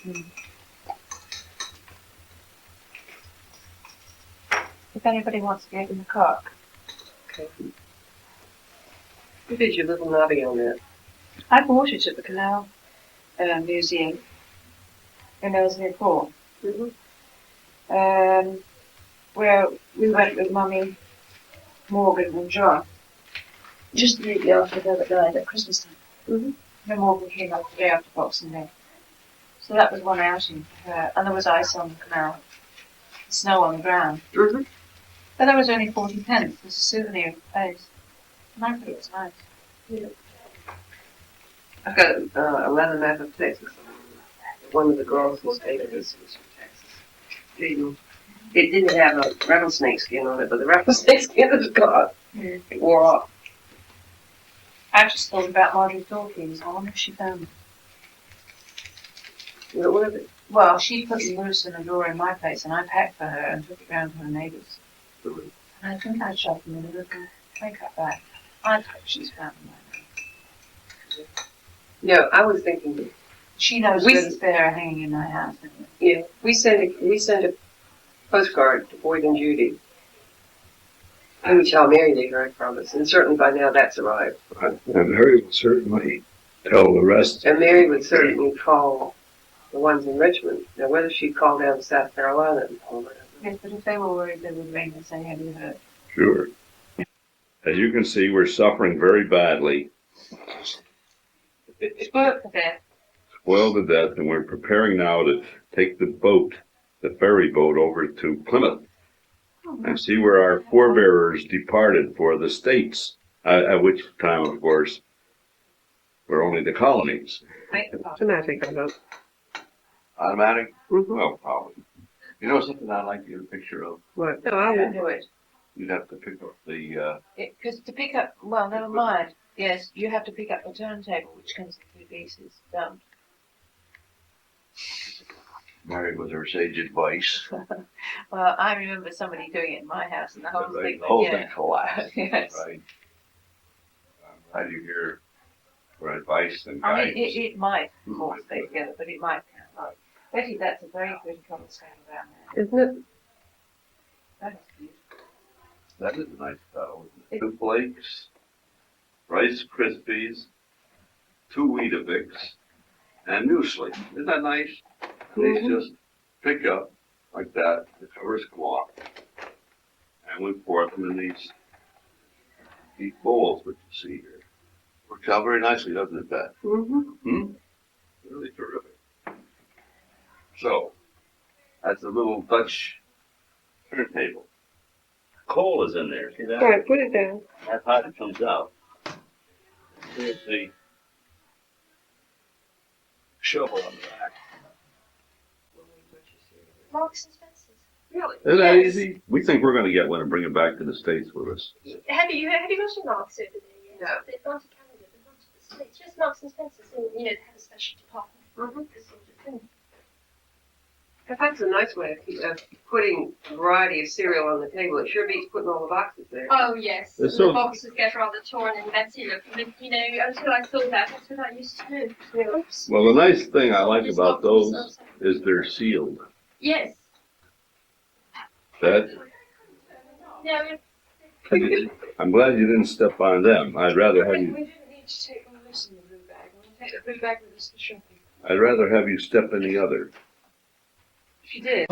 If anybody wants to get in the car. Okay. Who did your little nobby on that? I bought it at the Canal Museum in Ellesmere Port. Where we went with Mummy, Morgan and John. Just immediately after the other died at Christmas time. Then Morgan came up the day after Boxing Day. So that was one outing for her. And there was ice on the canal, snow on the ground. But that was only 40 pence as a souvenir of the place. And I thought it was nice. Yeah. I've got a leather map of Texas. One of the girls who stayed at this was from Texas. It didn't have a rattlesnake skin on it, but the rattlesnake skin was gone. It wore off. I just thought about Marjorie Dawkins. I wonder if she found it. What was it? Well, she put it loose in a drawer in my place, and I packed for her and took it round to her neighbours. I think I shot them in a little makeup bag. I hope she's found them. No, I was thinking, She knows We- where the spare are hanging in my house. yeah, we sent a postcard to Boyd and Judy. And we tell Mary they heard from us, and certainly by now that's arrived. And Harry will certainly tell the rest. And Mary would certainly call the ones in Richmond. Now, whether she'd call down to South Carolina and tell them, I don't know. Yes, but if they were worried, they would ring and say, have you heard? Sure. As you can see, we're suffering very badly, Spoiled for death. spoiled to death, and we're preparing now to take the boat, the ferry boat, over to Plymouth and see where our forebears departed for the States, at which time, of course, were only the colonies. Automatic, I don't. Automatic? Mm-hmm. Well, probably. You know something I'd like to get a picture of? What? No, I won't. Do it. You'd have to pick up the, Because to pick up, well, never mind. Yes, you have to pick up the turntable, which comes in two pieces. Don't. Mary with her sage advice. Well, I remember somebody doing it in my house, and the whole thing. The whole yeah. thing collapsed, Yes. right? How do you hear for advice and I guidance? mean, it might all stay together, but it might count. Right. Betty, that's a very good colour scheme around there. Isn't it? That is beautiful. That is a nice fellow. 2 flakes, Rice Krispies, 2 Weetabix, and muesli. Isn't that nice? And these just pick up like that, the covers come off, and we pour them in these bowls, which you see here. Works out very nicely, doesn't it, Beth? Mm-hmm. Really terrific. So, that's a little Dutch turntable. Coal is in there, see that? All right, put it down. That's how it comes out. Here's the shovel on the back. Marks and Spencer's. Really? Isn't that Yes. easy? We think we're going to get one and bring it back to the States with us. Have you got your Marks over there yet? No. They've gone to Canada, they've gone to the States. Just Marks and Spencer's, and they have a special department for this sort of thing. If that's a nice way of putting a variety of cereal on the table, it sure beats putting all the boxes there. Oh yes, It's the so- boxes get rather torn and messy looking, until I saw that, that's what I used to do. Oops. Well, the nice thing I like Just about box themselves those up. is they're sealed. Yes. That, No, I'm glad you didn't step on them. I'd rather have we you, didn't need to take all this in the blue bag. We'll take the blue bag with us to shopping. I'd rather have you step in the other. She did.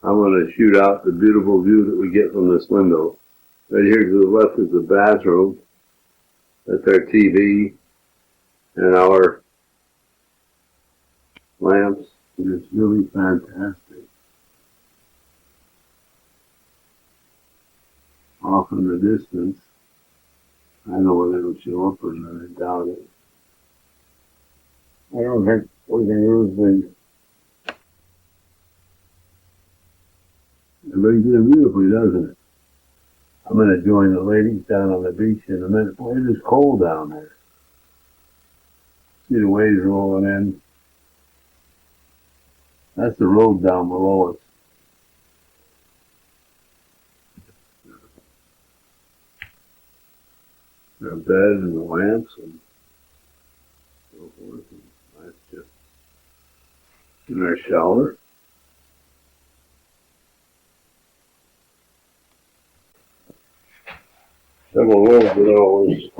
I'm going to shoot out the beautiful view that we get from this window. Right here to the left is the bathroom. That's our TV and our lamps. It's really fantastic. Off in the distance. I know whether it'll show up or not. I doubt it. I don't think we can use the. It brings it beautifully, doesn't it? I'm going to join the ladies down on the beach in a minute. Boy, it is cold down there. See the waves rolling in. That's the road down below us. The bed and the lamps and so forth. And that's just in our shower. Several rooms with always.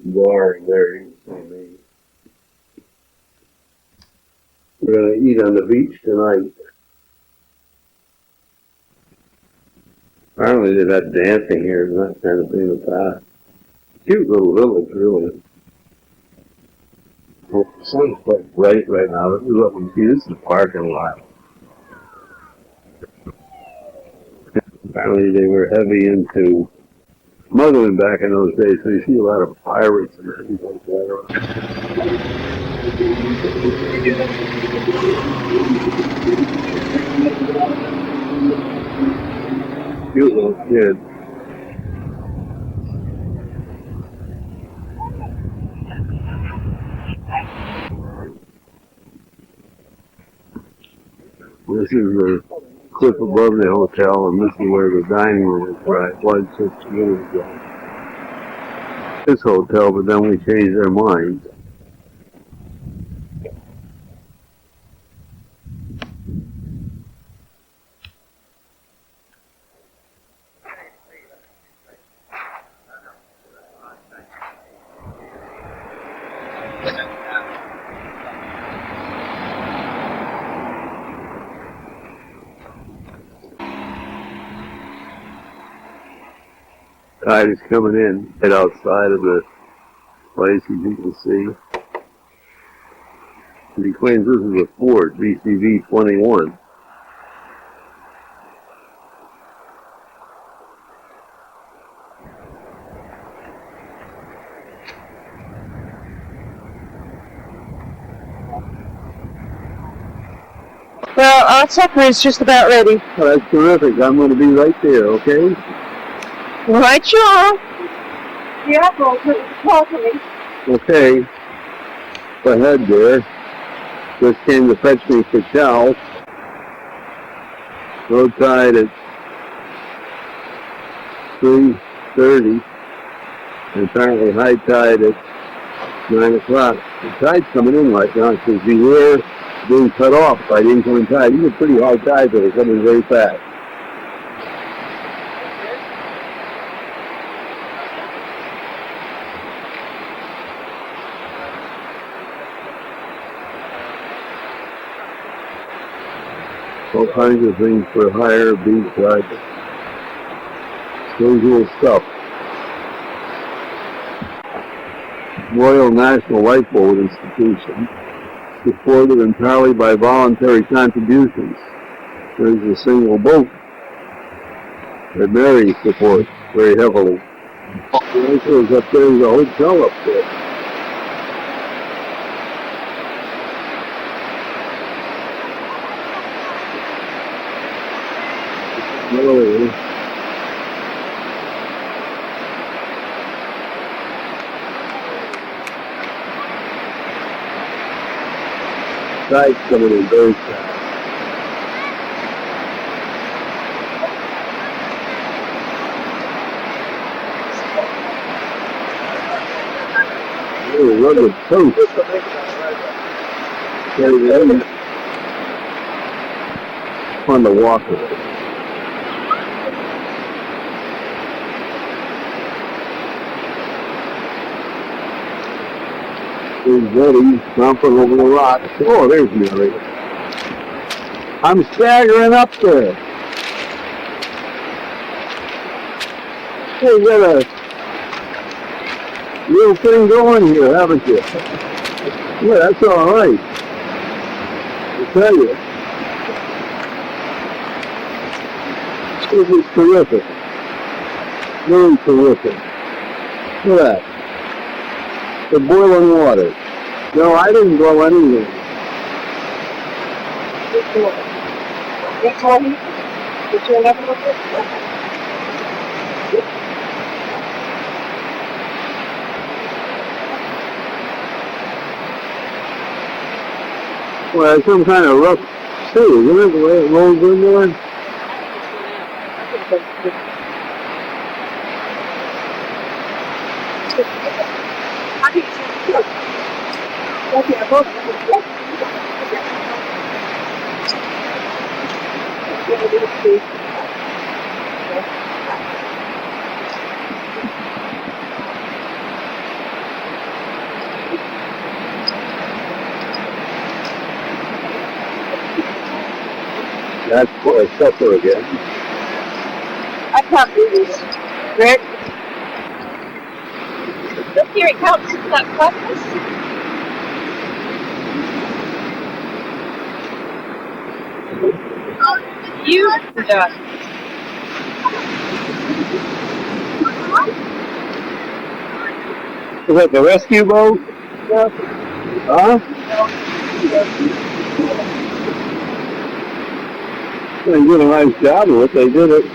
Bar in there, you can see me. We're going to eat on the beach tonight. Apparently they've had dancing here and that kind of thing in the past. Cute little village, really. Well, the sun's quite bright right now. This is what we see. This is the parking lot. Apparently they were heavy into smuggling back in those days, so you see a lot of pirates and things like that around. Cute little kid. This is the cliff above the hotel, and this is where the dining room is, where I was 6 years ago. This hotel, but then we changed our minds. Tide is coming in right outside of the place, as you can see. And he claims this is a Ford VCV 21. Well, our supper is just about ready. Oh, that's terrific. I'm going to be right there, okay? Right you are. The apple properly. Okay. Go ahead there. Just came to fetch me for Chow. Low tide at 3:30. And apparently high tide at 9 o'clock. The tide's coming in right now because beware being cut off by the incoming tide. These are pretty high tides that are coming very fast. All kinds of things for hire, beachside, usual stuff. Royal National Lifeboat Institution, supported entirely by voluntary contributions. There's a single boat that Mary supports very heavily. There's up there's a hotel up there. Oh, tide's coming in very fast. Oh, rugged coast. Very fun to walk it. There's Betty stomping over the rocks. Oh, there's Mary. I'm staggering up there. Hey, you got a little thing going here, haven't you? Yeah, that's all right. I tell you. This is terrific. Really terrific. Look at that. The boiling water. No, I didn't go anything. Which one? Which one ever look at? Well, it's some kind of rough sea, isn't it? The way it rolls in there? That's for a supper again. I can't do this. Rick? Look here, it counts as that practice. You done. Is that the rescue boat? No. Huh? They did a nice job of it. They did it.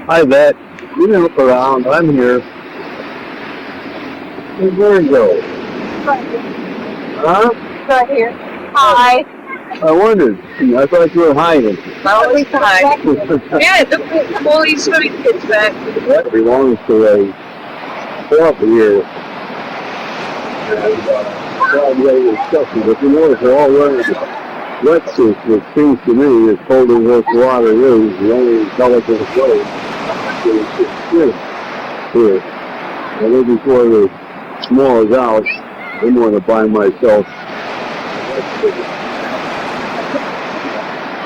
Hi, Bet. You can look around. I'm here. Where'd Bird go? Huh? Right here. Hi. I wondered. I thought you were hiding. Always hi. Yeah, the all these swimming kids back. That belongs to a club here. And, Broadway is stuffy, but you notice they're all wearing wetsuits, which seems to me, as cold as this water is, the only intelligent way is to swim here. And then before the snow is out, I'm going to buy myself.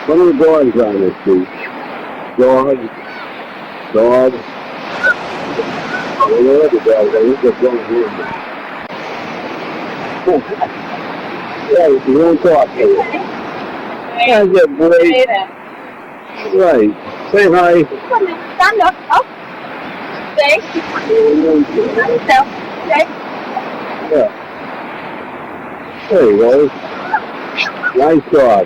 What are the dogs on this beach? Dog. Well, the other dogs, I think they're going here. Right, you won't talk. That's a great. Right. Say hi. Stand up. Up. Stay. Stand. Stay. Yeah. There you go. Nice dog.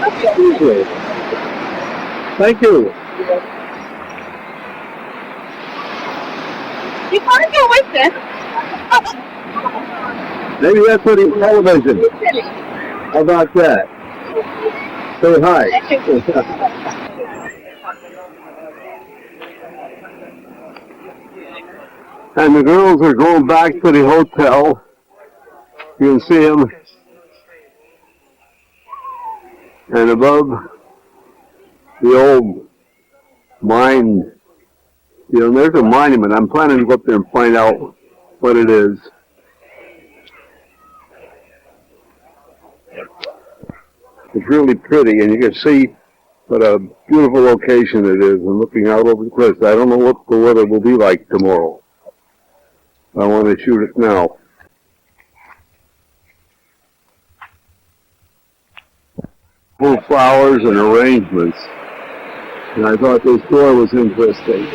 Appreciate it. Thank you. You can't go with them. Maybe that's what he's television. How about that? Say hi. And the girls are going back to the hotel. You can see them. And above the old mine, there's a monument. I'm planning to go up there and find out what it is. It's really pretty, and you can see what a beautiful location it is, and looking out over the cliffs. I don't know what the weather will be like tomorrow. I want to shoot it now. Full of flowers and arrangements. And I thought this door was interesting.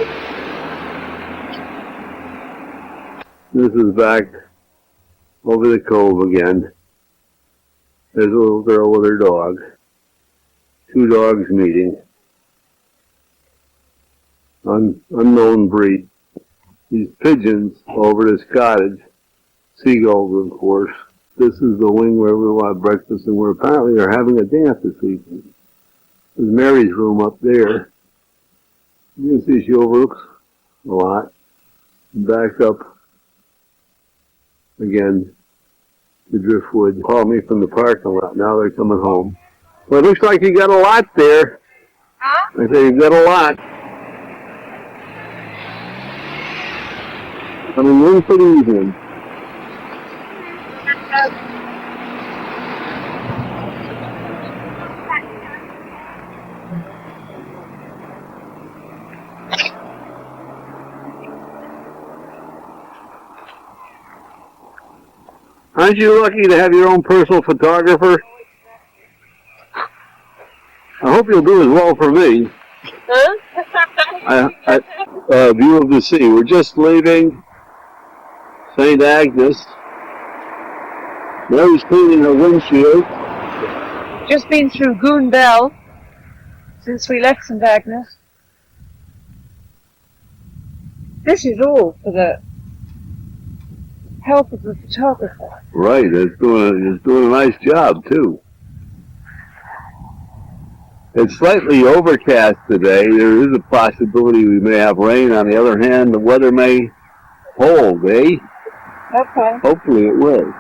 This is back over the cove again. There's a little girl with her dog. Two dogs meeting. Unknown breed. These pigeons over this cottage. Seagulls, of course. This is the wing where we'll have breakfast, and we're apparently are having a dance this evening. There's Mary's room up there. You can see she overlooks a lot. Back up again to Driftwood. Called me from the parking lot. Now they're coming home. Well, it looks like you got a lot there. Huh? I say you got a lot. Coming in for the evening. Aren't you lucky to have your own personal photographer? I hope you'll do as well for me. Huh? View of the sea. We're just leaving St. Agnes. Mary's cleaning her windshield. Just been through Goon Bell since we left St. Agnes. This is all for the help of the photographer. Right, it's doing a nice job too. It's slightly overcast today. There is a possibility we may have rain. On the other hand, the weather may hold, eh? Okay. Hopefully it will.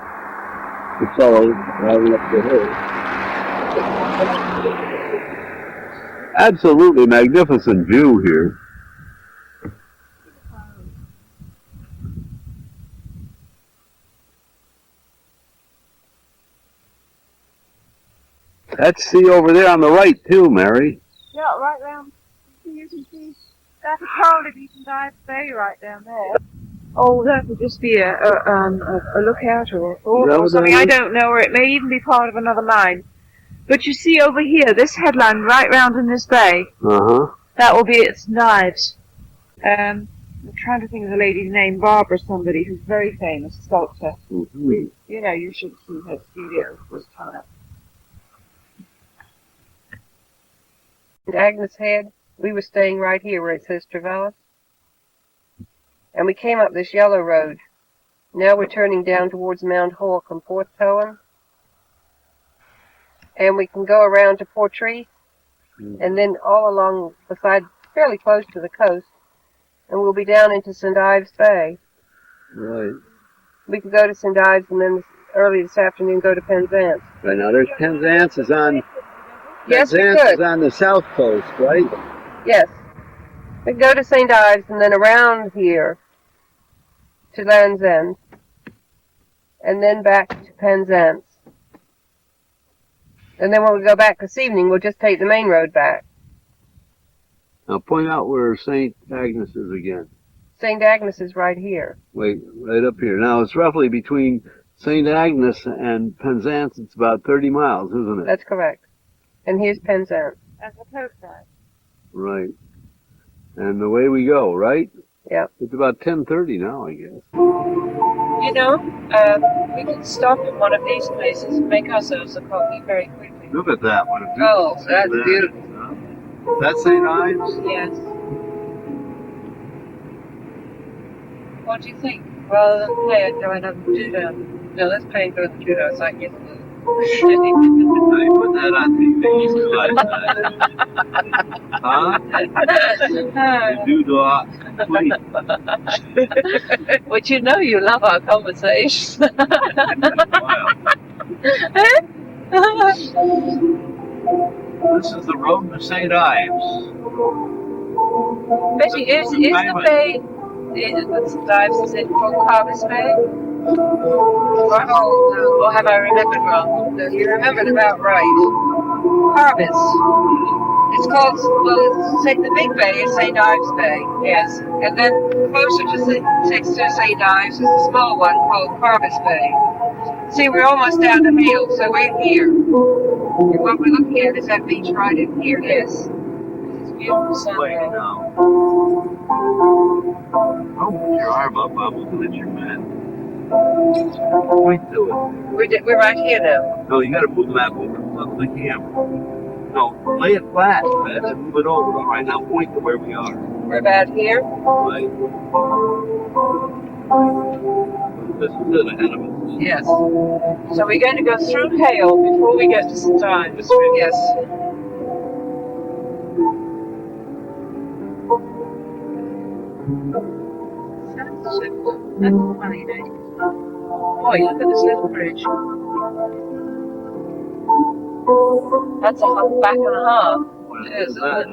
The fellow driving up the hill. Absolutely magnificent view here. That's sea over there on the right too, Mary. Yeah, right round. You can see that could probably be St. Ives Bay right down there. Oh, that would just be a lookout or a fort or something. I don't know, or it may even be part of another mine. But you see over here, this headland right round in this bay. That will be at St. Ives. I'm trying to think of the lady's name, Barbara somebody, who's very famous sculptor. You know, you should see her studio this time. Agnes Head, we were staying right here where it says Trevellis. And we came up this yellow road. Now we're turning down towards Mount Hawk and Port Cohen. And we can go around to Portree. And then all along the side, fairly close to the coast. And we'll be down into St. Ives Bay. Right. We could go to St. Ives and then early this afternoon go to Penzance. Right now, there's Penzance is on. Yes, we Penzance could. is on the south coast, right? Yes. We could go to St. Ives and then around here to Land's End. And then back to Penzance. And then when we go back this evening, we'll just take the main road back. Now point out where St. Agnes is again. St. Agnes is right here. Wait, right up here. Now, it's roughly between St. Agnes and Penzance. It's about 30 miles, isn't it? That's correct. And here's Penzance. That's the coastline. Right. And away we go, right? Yep. It's about 10:30 now, I guess. You know, we can stop in one of these places and make ourselves a coffee very quickly. Look at that one. Oh, that's beautiful. That's St. Ives? Yes. What do you think? Rather than pay and go another Judo. No, let's pay and go to the Judo so I can get the Hey, put that on TV. Huh? You do that. Please. But you know you love our conversation. This is the road to St. Ives. Betty, is the bay that St. Ives, is it called Carvis Bay? Or have I remembered wrong? No, you remembered about right. Carvis. It's called, well, the big bay is St. Ives Bay. Yes. And then closer to next to St. Ives is a small one called Carvis Bay. See, we're almost down the hill, so we're here. And what we're looking at is that beach right in here. Yes. It's beautiful Wait, sunrise. now. Don't put your arm up. I'm looking at your man. Point to it. We're right here now. No, you gotta move the map over to the camera. No, lay it flat, man, and move it over. All right, now point to where we are. We're about here. Right. This is it ahead of us. Yes. So we're going to go through Hale before we get to St. Ives. Yes. That's funny, eh? Boy, look at this little bridge. That's a back and a half. What is that?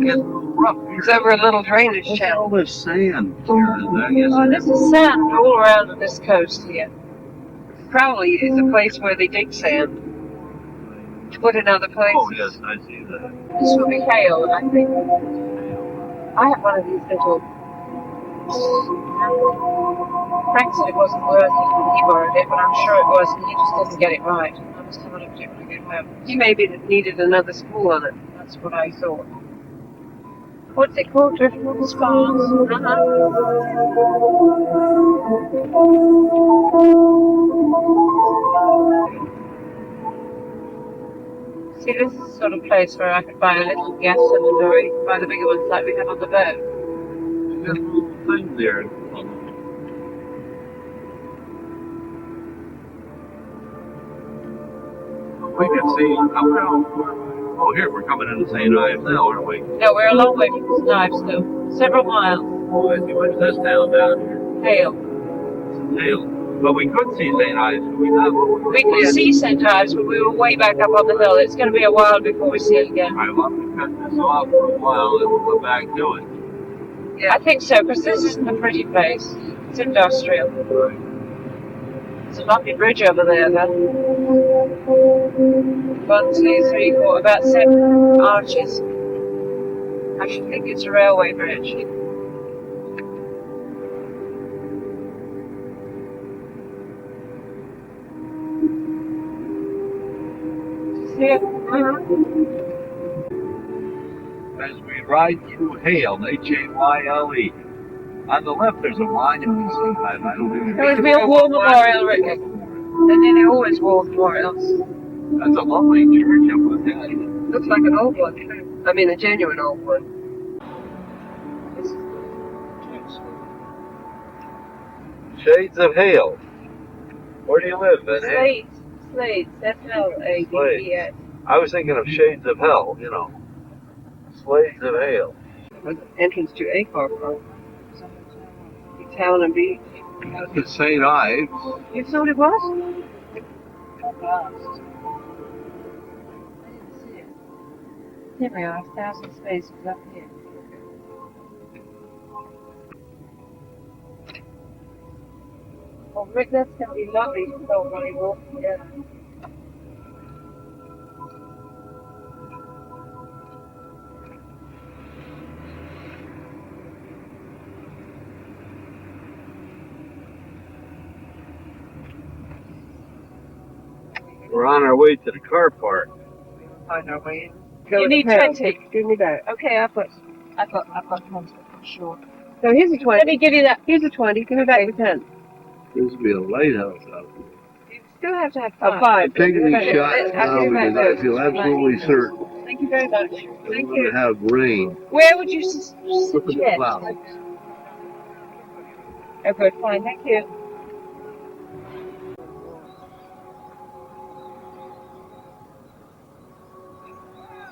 It's rough here. It's over a little drainage Look at channel. all this sand here. I guess Oh, this is sand all around on this coast here. Probably is a place where they dig sand to put in other places. Oh, yes, I see that. This will be Hale, I think. I have one of these little. Frank said it wasn't worth it when he borrowed it, but I'm sure it was, and he just doesn't get it right. I must have a look at it when I get home. He maybe needed another spool on it. That's what I thought. What's it called? Driftwood Spars? See, this is the sort of place where I could buy a little gas cylinder, or you can buy the bigger ones like we have on the boat. There's a little thing there. We can see. Oh, here we're coming into St. Ives now, aren't we? No, we're a long way from St. Ives still. Several miles. Oh, I see. What's this town down here? Hale. Hale. But we could see St. Ives, could we not? We could see St. Ives, but we were way back up on the hill. It's going to be a while before we see it again. I want to cut this off for a while and we'll go back to it. Yeah, I think so, because this isn't a pretty place. It's industrial. Right. It's a lovely bridge over there, then. 1, 2, 3, 4, about 7 arches. I should think it's a railway bridge. See it? As we ride through Hale, H-A-Y-L-E. On the left, there's a monument. I don't even There would be a war memorial, Rick. And then they always war memorials. That's a lovely church up with that. Looks like an old one, too. I mean, a genuine old one. Shades of Hale. Where do you live, Ben? Slades, S-L-A-D-E-S. I was thinking of Shades of Hell, you know. Shades of Hale. Entrance to Acor Park. Town and Beach. That's St. Ives. You thought it was? Here we are, 1,000 spaces up here. Oh, Rick, that's going to be lovely to go running walk together. We're on our way to the car park. Find our way in. You need 20. Give me that. Okay, I've got 20 for sure. So here's a 20. Let me give you that. Here's a 20. Give me back the 10. There used to be a lighthouse out there. You still have to have A 5. 5. I'm taking these Okay. shots I'll now give you back because I those. feel absolutely certain Thank you very much. that Thank we're you. going to have rain. Where would you Look at the suggest? clouds. Oh, good, fine, thank you.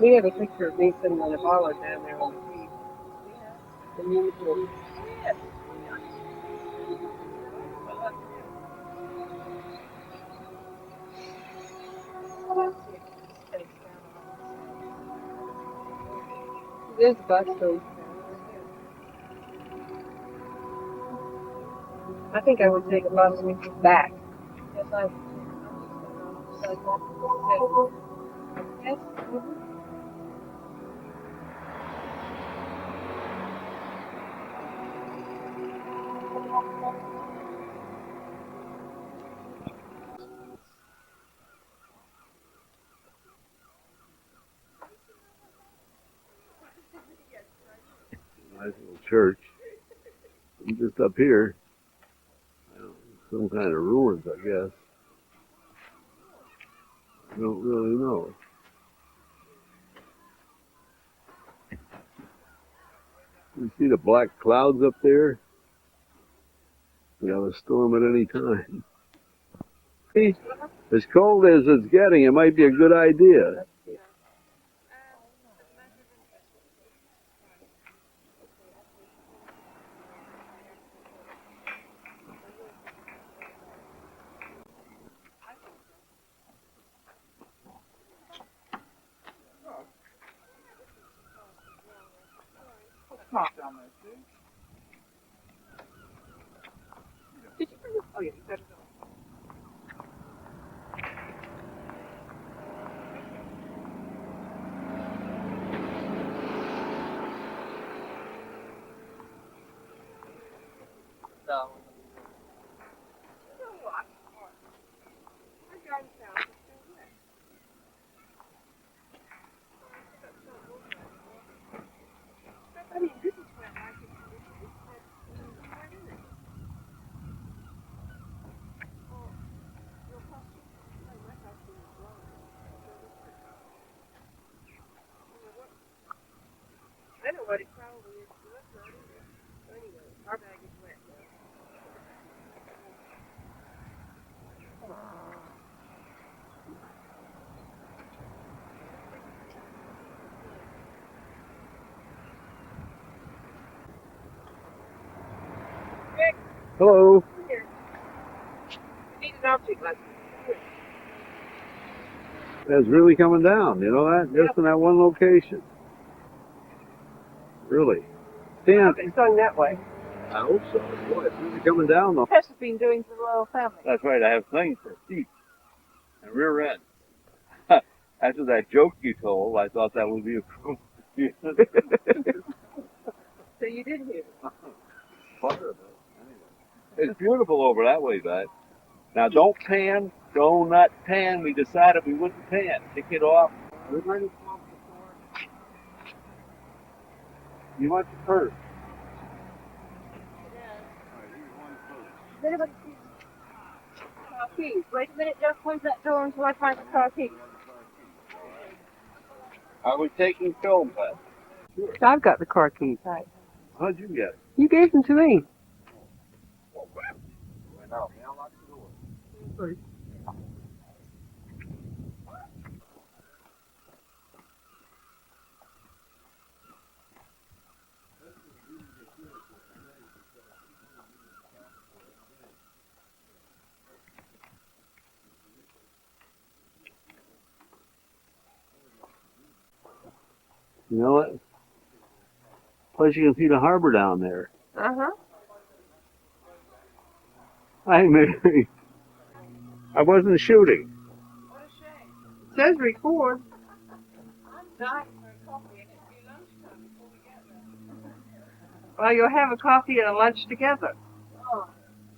We have a picture of me sitting on a bollard down there on the beach. In uniform. There's a bus stop. I think I would take a bus back. Yes, I Yes. Nice little church. I'm just up here. Some kind of ruins, I guess. I don't really know. You see the black clouds up there? We have a storm at any time. As cold as it's getting, it might be a good idea. Oh, yeah, you better go. I know what it probably is. That's not either. Anyway, our bag is wet. Hello. Here. We need an object lesson. It's really coming down, you know that? Just in that one location. Really. Damn. It's going that way. I hope so. Boy, it's really coming down though. Tess has been doing for the royal family. That's right, I have things for feet and rear end. After that joke you told, I thought that would be appropriate. So you did hear. Part of it. Anyway. It's beautiful over that way, bud. Now don't pan, do not pan. We decided we wouldn't pan. Take it off. We're ready to come up the floor. You want your purse? Does anybody see the car keys? Wait a minute, don't close that door until I find the car keys. Are we taking film, bud? Sure. I've got the car keys. Right. How'd you get it? You gave them to me. No, may I lock the door? You know what? Plus you can see the harbor down there. Uh-huh. Hi, Mary. I wasn't shooting. It says record. Well, you'll have a coffee and a lunch together.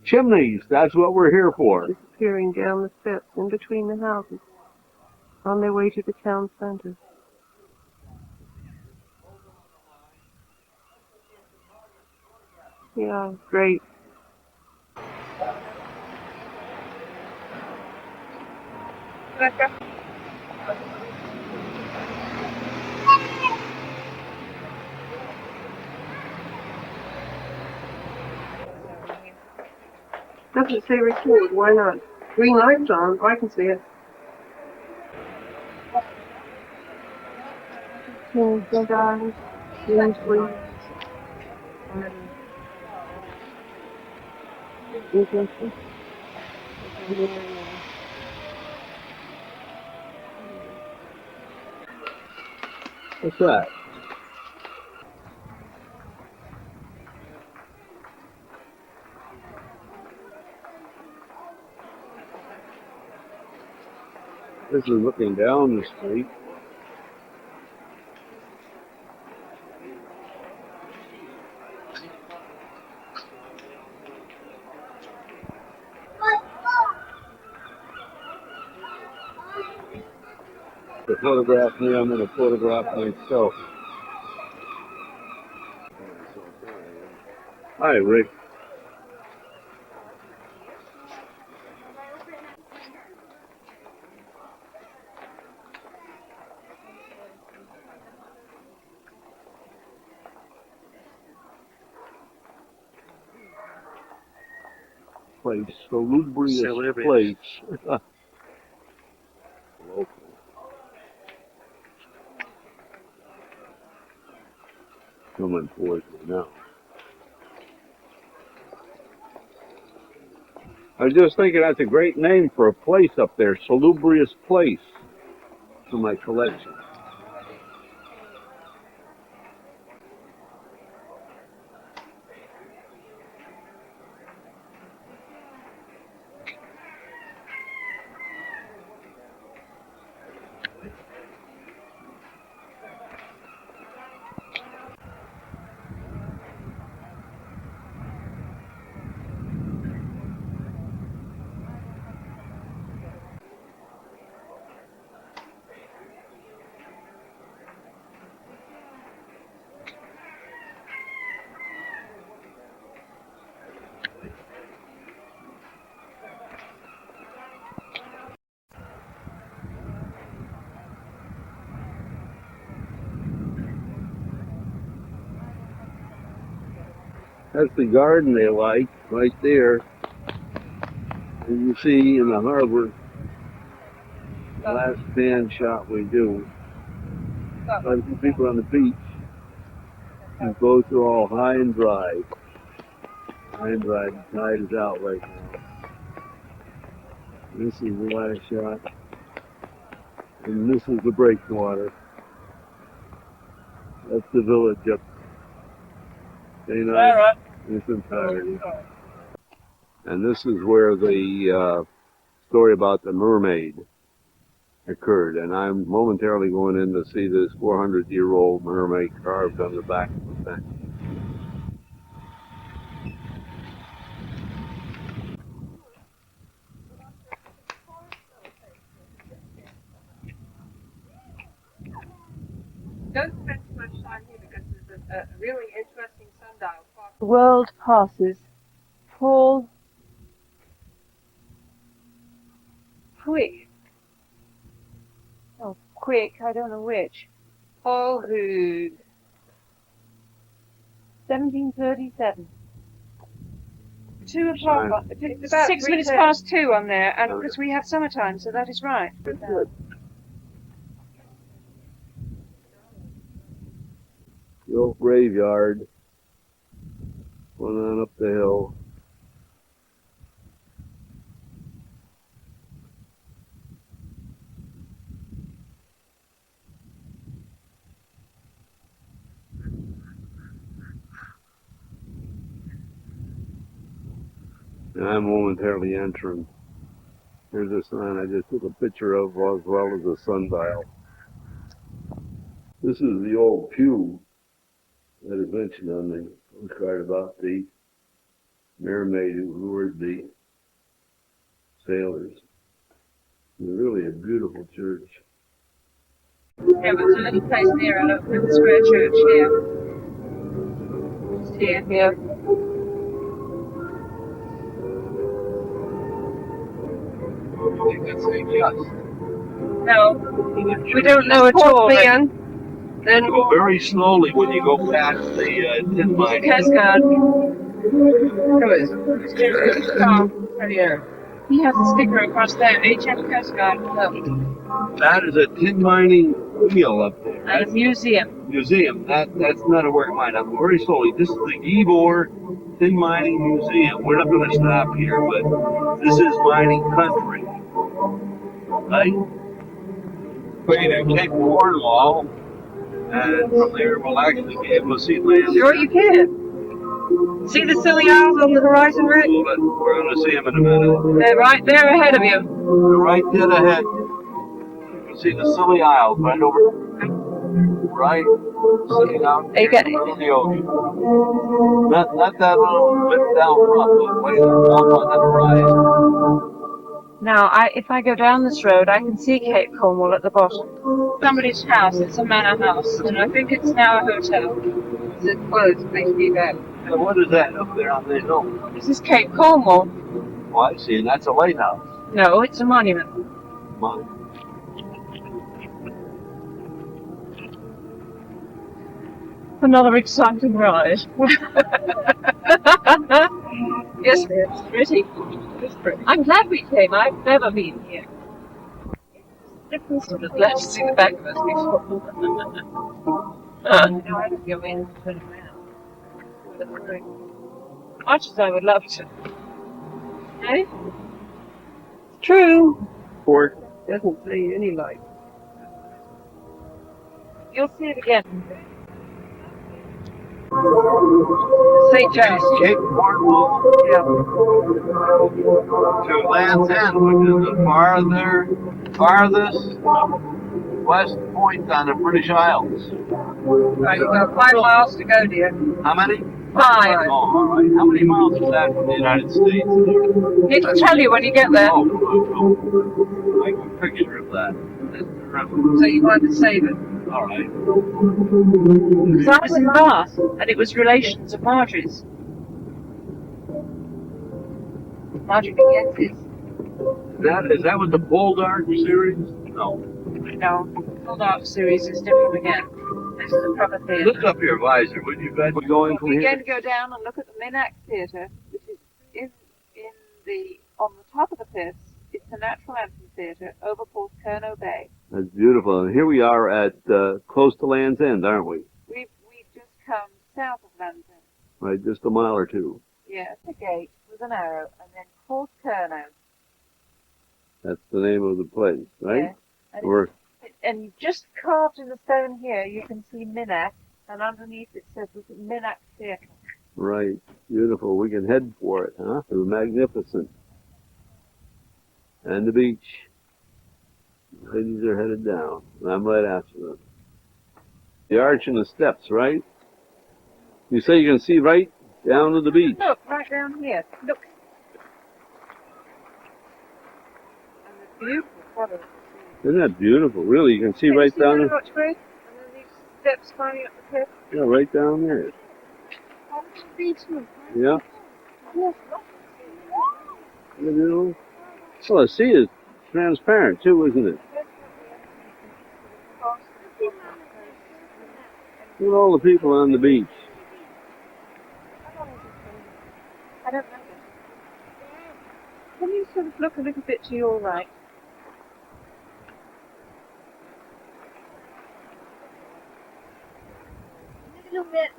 Chimneys, that's what we're here for. Disappearing down the steps in between the houses on their way to the town center. Yeah, great. Doesn't say record, why not? Green light's on, I can see it. Dead eyes, green sleep. Interesting. What's that? This is looking down the street. To photograph me, I'm going to photograph myself. Hi, Rick. Place, salubrious place. Local. Coming towards me now. I was just thinking that's a great name for a place up there, Salubrious Place, for my collection. That's the garden they like, right there. And you see in the harbor, the last fan shot we do. But the people on the beach, and boats are all high and dry. High and dry, the tide is out right now. This is the last shot. And this is the breakwater. That's the village up in its entirety. And this is where the story about the mermaid occurred. And I'm momentarily going in to see this 400-year-old mermaid carved on the back of the fence. Don't spend too much time here because there's a really interesting sundial. The world passes. Paul Quick. Oh, Quick, I don't know which. Paul Hood. 1737. 2 o'clock. It's about 6 minutes past 2 on there, and because we have summertime, so that is right. The old graveyard went on up the hill. And I'm momentarily entering. Here's a sign I just took a picture of, as well as a sundial. This is the old pew that is mentioned on the postcard about the mermaid who lured the sailors. It's really a beautiful church. Yeah, but there's a little place near a local square church here. Just here. Yeah. You can say yes. No, we don't know at all. Then Go very slowly when you go past the tin mine. Coast Guard. who is? Yeah. He has a sticker across there. HM Coast Guard. That is a tin mining wheel up there. And a museum. Museum. That's not a work mine. I'm very slowly. This is the Ybor Tin Mining Museum. We're not going to stop here, but this is mining country. Right? Way to Cape Cornwall, and from there we'll actually be able to see land. Sure you can. See the Scilly Isles on the horizon, Rick? We're going to see them in a minute. They're right there ahead of you. They're right dead ahead. You can see the Scilly Isles right over. Right? Sitting out You there get in the middle of the ocean. Not that little bit down front, but way up on the horizon. Now, if I go down this road, I can see Cape Cornwall at the bottom. Somebody's house. It's a manor house, and I think it's now a hotel. It's closed, basically that. Yeah, what is that up there on the hill? This is Cape Cornwall. Oh, I see, and that's a lighthouse. No, it's a monument. Another exciting ride. Yes, it's pretty. It's pretty. I'm glad we came. I've never been here. Different sort of glad to see the back of us before. No, I don't go in and turn around. Much as I would love to. Eh? True. Port doesn't see any light. You'll see it again. St. John's. Cape Cornwall to Land's End, which is the farthest west point on the British Isles. Right, you've got 5 miles to go, dear. How many? 5. Oh, all right. How many miles is that from the United States? It'll tell you when you get there. Oh, I can picture of that. So you want to save it. All right. Because I was in Bath, and it was relations of Marjorie's. Marjorie Gentis. Is that what the Poldark series? No. No, the Dark series is different again. This is a proper theatre. Look up your visor, would you guys? We're going from We're here. going to go down and look at the Minack Theatre, which is on the top of the cliffs. It's a natural amphitheatre over Port Kerno Bay. That's beautiful. And here we are at close to Land's End, aren't we? We've just come south of Land's End. Right, just a mile or two. Yeah, it's a gate with an arrow, and then Port Kerno. That's the name of the place, right? Yeah. And you've just carved in the stone here, you can see Minack, and underneath it says Minack Theatre. Right, beautiful. We can head for it, huh? It was magnificent. And the beach. Ladies are headed down. I'm right after them. The arch and the steps, right? You say you can see right down to the beach. Look, right down here. Look. And the beautiful colours. Isn't that beautiful? Really, you can see right down there. And then these steps climbing up the cliff. Yeah, right down there. Yeah. You know? Well, the sea is transparent too, isn't it? Look at all the people on the beach. I don't know. Can you sort of look a little bit to your right? A little bit.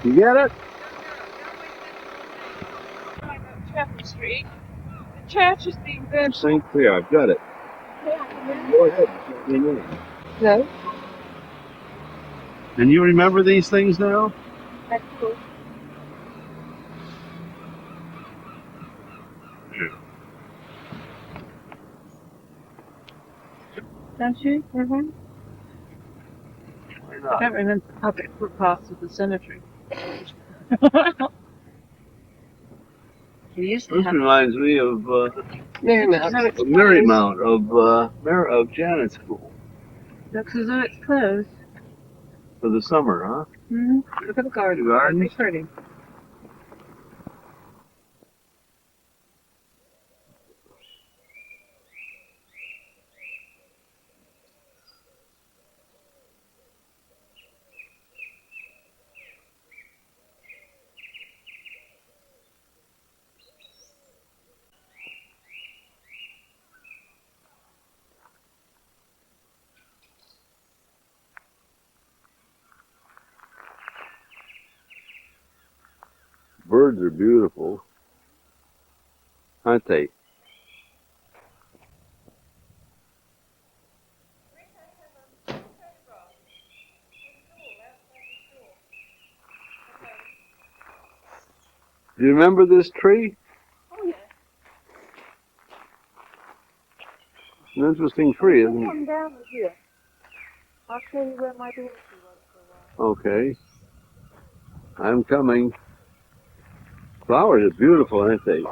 You get it? Chapel Street. The church is being burnt. St. Clair, I've got it. Go ahead. Let me know. No. And you remember these things now? That's cool. Don't you? Mm-hmm. Why I not? don't remember public footpaths of the cemetery. We used to This have reminds me of Marymount. No, it's Marymount of Janet's school looks as though it's closed. for the summer, huh? Mm-hmm. Look at the garden. The gardens? Very pretty. Birds are beautiful, aren't they? Do you remember this tree? Oh, yeah. It's an interesting tree, isn't it? Come down here. I'll show you where my daughter was for a while. Okay. I'm coming. Flowers are beautiful, aren't they?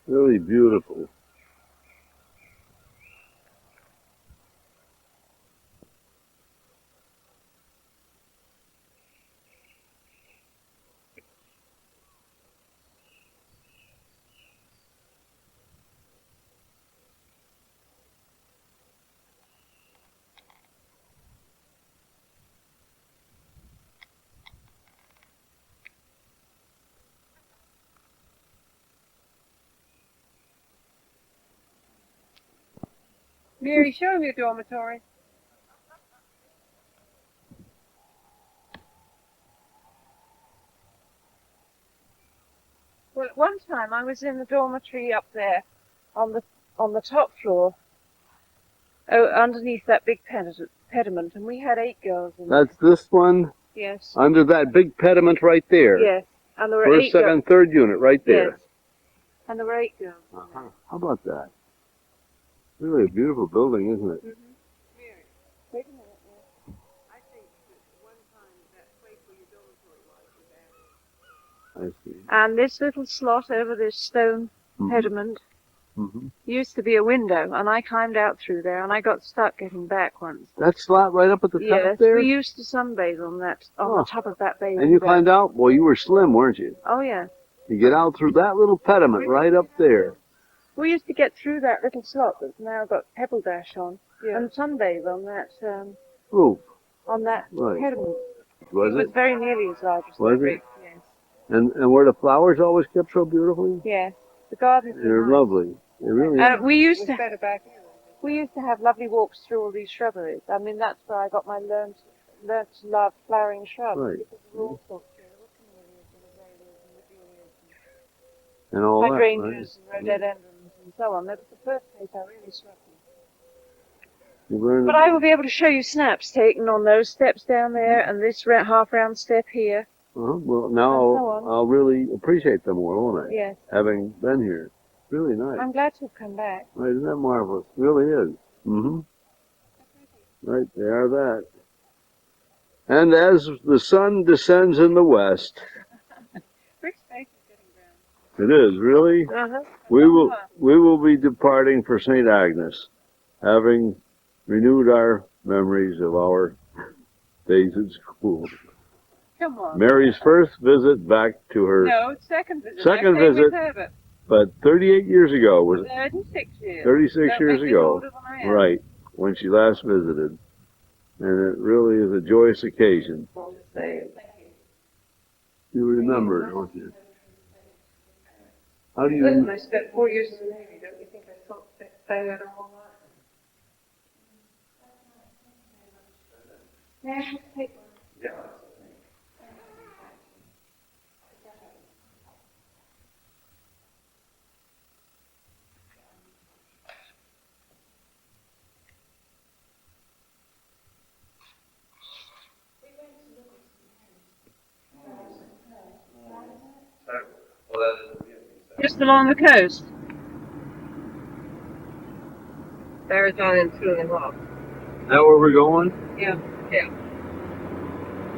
Really beautiful. Mary, show him your dormitory. Well, at one time I was in the dormitory up there on the top floor, underneath that big pediment, and we had 8 girls in there. That's this one Yes. under that big pediment right there. Yes. And there were First, 8 second, girls. third unit right there. Yes. And there were 8 girls. Uh-huh. How about that? Really a beautiful building, isn't it? Mm-hmm. Mary, wait a minute. Yeah. I think that one time that place where your dormitory was I see. and this little slot over this stone pediment used to be a window, and I climbed out through there, and I got stuck getting back once. That slot right up at the top Yes, there? we used to sunbathe on the top of that bay And you window. climbed out? Well, you were slim, weren't you? Oh, yeah. You get out through that little pediment right up there. We used to get through that little slot that's now got pebble dash on, and sunbathe on that Roof. pediment. Was It was it? very nearly as large as Was that it? roof, yes. And were the flowers always kept so beautifully? Yes. The gardens They're were nice. lovely. They really are. And we used to better back here. We used to have lovely walks through all these shrubberies. I mean, that's where I got my learned to love flowering shrubs. Right. Because there were all sorts here. There were camellias and azaleas and begonias And all and that, hydrangeas right? and rhododendrons and so on. That was the first place I really struck me. You learned But I will be able to show you snaps taken on those steps down there and this half round step here. Well, now And so on. I'll really appreciate them more, won't I? Yes. Having been here. Really nice. I'm glad to have come back. Right, isn't that marvelous? It really is. Mm-hmm. Right, they are that. And as the sun descends in the west, Rick's face is getting brown. It is, really? Uh-huh. We will be departing for St. Agnes, having renewed our memories of our days at school. Come on. Mary's first visit back to her, No, second visit. Second I came visit. with Herbert. but 38 years ago, was it? 36 years. 36 Don't years make me ago, older than I am. right, when she last visited. And it really is a joyous occasion. You remember, don't you? How do you? Listen, I spent 4 years in the Navy. Don't you think I thought that they had a whole lot? Yeah, take one. Just along the coast. Marathon in 2.5. Is that where we're going? Yeah. Yeah.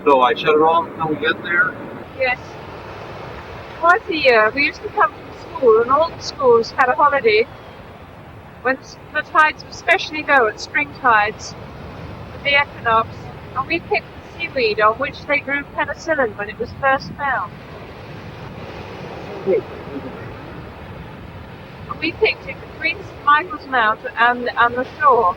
So I shut it off until we get there? Yes. Twice a year, we used to come from school, and all the schools had a holiday when the tides were especially low at spring tides, with the equinox, and we picked the seaweed on which they grew penicillin when it was first found. And we picked it between St. Michael's Mount and the shore.